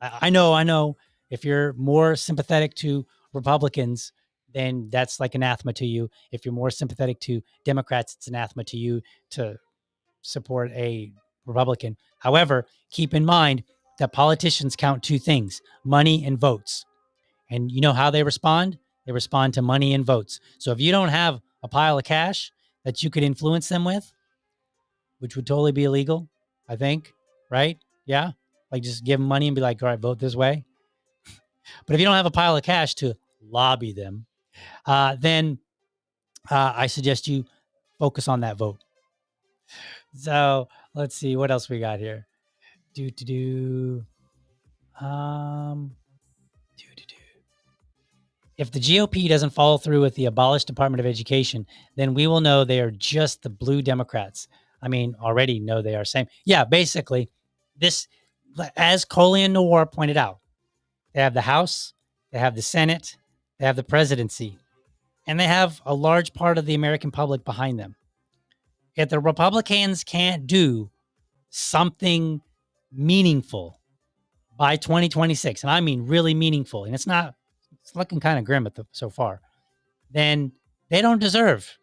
I know. If you're more sympathetic to Republicans, then that's like anathema to you. If you're more sympathetic to Democrats, it's anathema to you to support a Republican. However, keep in mind that politicians count two things: money and votes. And you know how they respond? They respond to money and votes. So if you don't have a pile of cash that you could influence them with, which would totally be illegal, I think, right? Yeah. Like just give them money and be like, all right, vote this way. But if you don't have a pile of cash to lobby them, then I suggest you focus on that vote. So let's see what else we got here. If the GOP doesn't follow through with the abolished Department of Education, then we will know they are just the blue Democrats. I mean, already know they are same. Yeah, basically, this, as Coley Noor pointed out, they have the House, they have the Senate, they have the presidency, and they have a large part of the American public behind them. If the Republicans can't do something meaningful by 2026, and I mean really meaningful, and it's looking kind of grim so far, then they don't deserve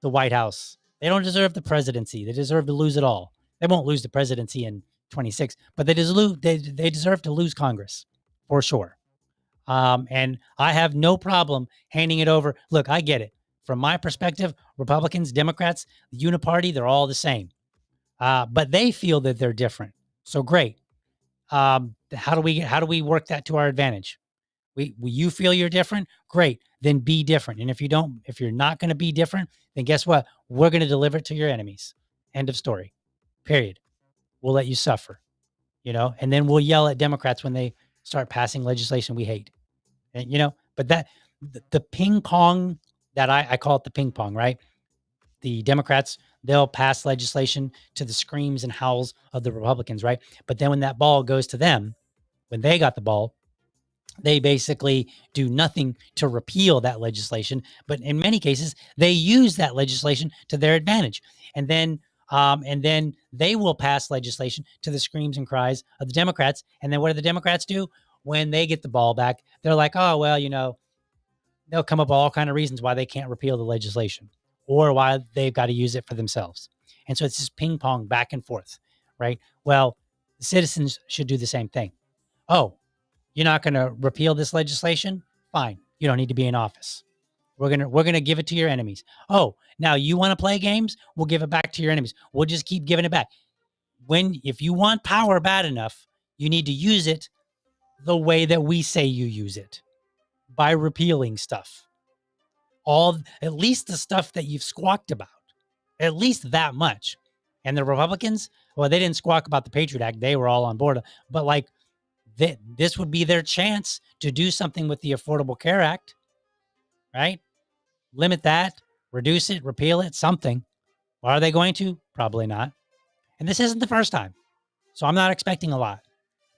the White House. They don't deserve the presidency. They deserve to lose it all. They won't lose the presidency in 26, but they deserve to lose Congress for sure. And I have no problem handing it over. Look, I get it. From my perspective, Republicans, Democrats, the uniparty, they're all the same. But they feel that they're different. So great. How do we work that to our advantage? You feel you're different? Great. Then be different. And if you're not going to be different, then guess what? We're going to deliver it to your enemies. End of story. Period. We'll let you suffer, and then we'll yell at Democrats when they start passing legislation we hate. And, but the ping pong that I call it the ping pong, right? The Democrats, they'll pass legislation to the screams and howls of the Republicans, right? But then when that ball goes to them, when they got the ball, they basically do nothing to repeal that legislation. But in many cases, they use that legislation to their advantage. And then they will pass legislation to the screams and cries of the Democrats. And then what do the Democrats do? When they get the ball back, they're like, oh, well, they'll come up with all kinds of reasons why they can't repeal the legislation or why they've got to use it for themselves. And so it's this ping pong back and forth, right? Well, the citizens should do the same thing. Oh, you're not going to repeal this legislation? Fine. You don't need to be in office. We're going to give it to your enemies. Oh, now you want to play games? We'll give it back to your enemies. We'll just keep giving it back. If you want power bad enough, you need to use it the way that we say you use it, by repealing stuff. At least the stuff that you've squawked about, at least that much. And the Republicans, well, they didn't squawk about the Patriot Act. They were all on board. But this would be their chance to do something with the Affordable Care Act, right? Limit that, reduce it, repeal it, something. Are they going to? Probably not. And this isn't the first time. So I'm not expecting a lot.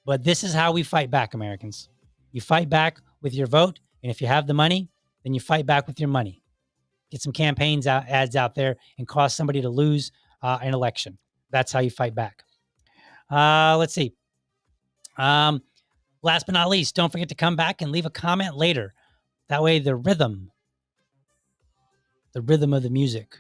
But this is how we fight back, Americans. You fight back with your vote. And if you have the money, then you fight back with your money. Get some ads out there and cause somebody to lose an election. That's how you fight back. Let's see. Last but not least, don't forget to come back and leave a comment later. That way the rhythm of the music.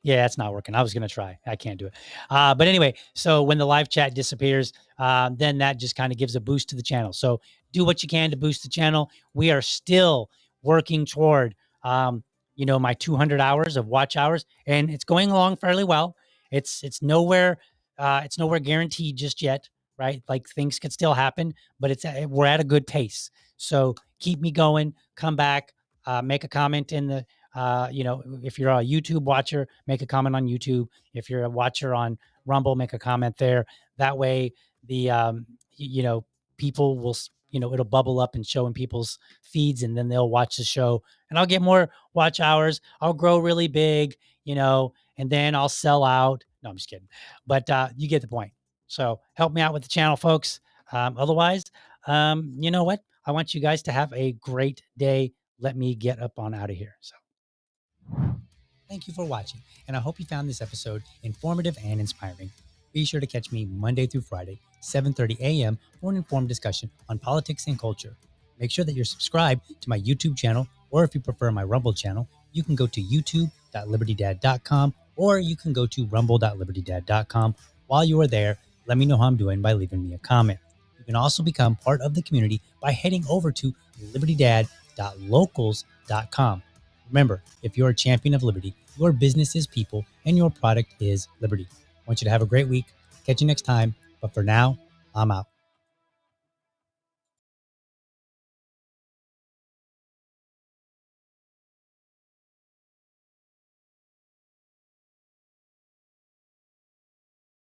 Yeah, it's not working. I was going to try. I can't do it. But anyway, so when the live chat disappears, then that just kind of gives a boost to the channel. So do what you can to boost the channel. We are still working toward, my 200 hours of watch hours, and it's going along fairly well. It's nowhere guaranteed just yet, right? Like things could still happen, but we're at a good pace. So keep me going. Come back, make a comment in the, if you're a YouTube watcher, make a comment on YouTube. If you're a watcher on Rumble, make a comment there. That way, the people will, it'll bubble up and show in people's feeds, and then they'll watch the show, and I'll get more watch hours. I'll grow really big, and then I'll sell out. No, I'm just kidding. But you get the point. So help me out with the channel, folks. Otherwise, you know what? I want you guys to have a great day. Let me get up on out of here. So thank you for watching, and I hope you found this episode informative and inspiring. Be sure to catch me Monday through Friday, 7:30 a.m. for an informed discussion on politics and culture. Make sure that you're subscribed to my YouTube channel, or if you prefer my Rumble channel, you can go to youtube.libertydad.com, or you can go to rumble.libertydad.com. While you are there, let me know how I'm doing by leaving me a comment. You can also become part of the community by heading over to libertydad.locals.com. Remember, if you're a champion of liberty, your business is people and your product is liberty. I want you to have a great week. Catch you next time. But for now, I'm out.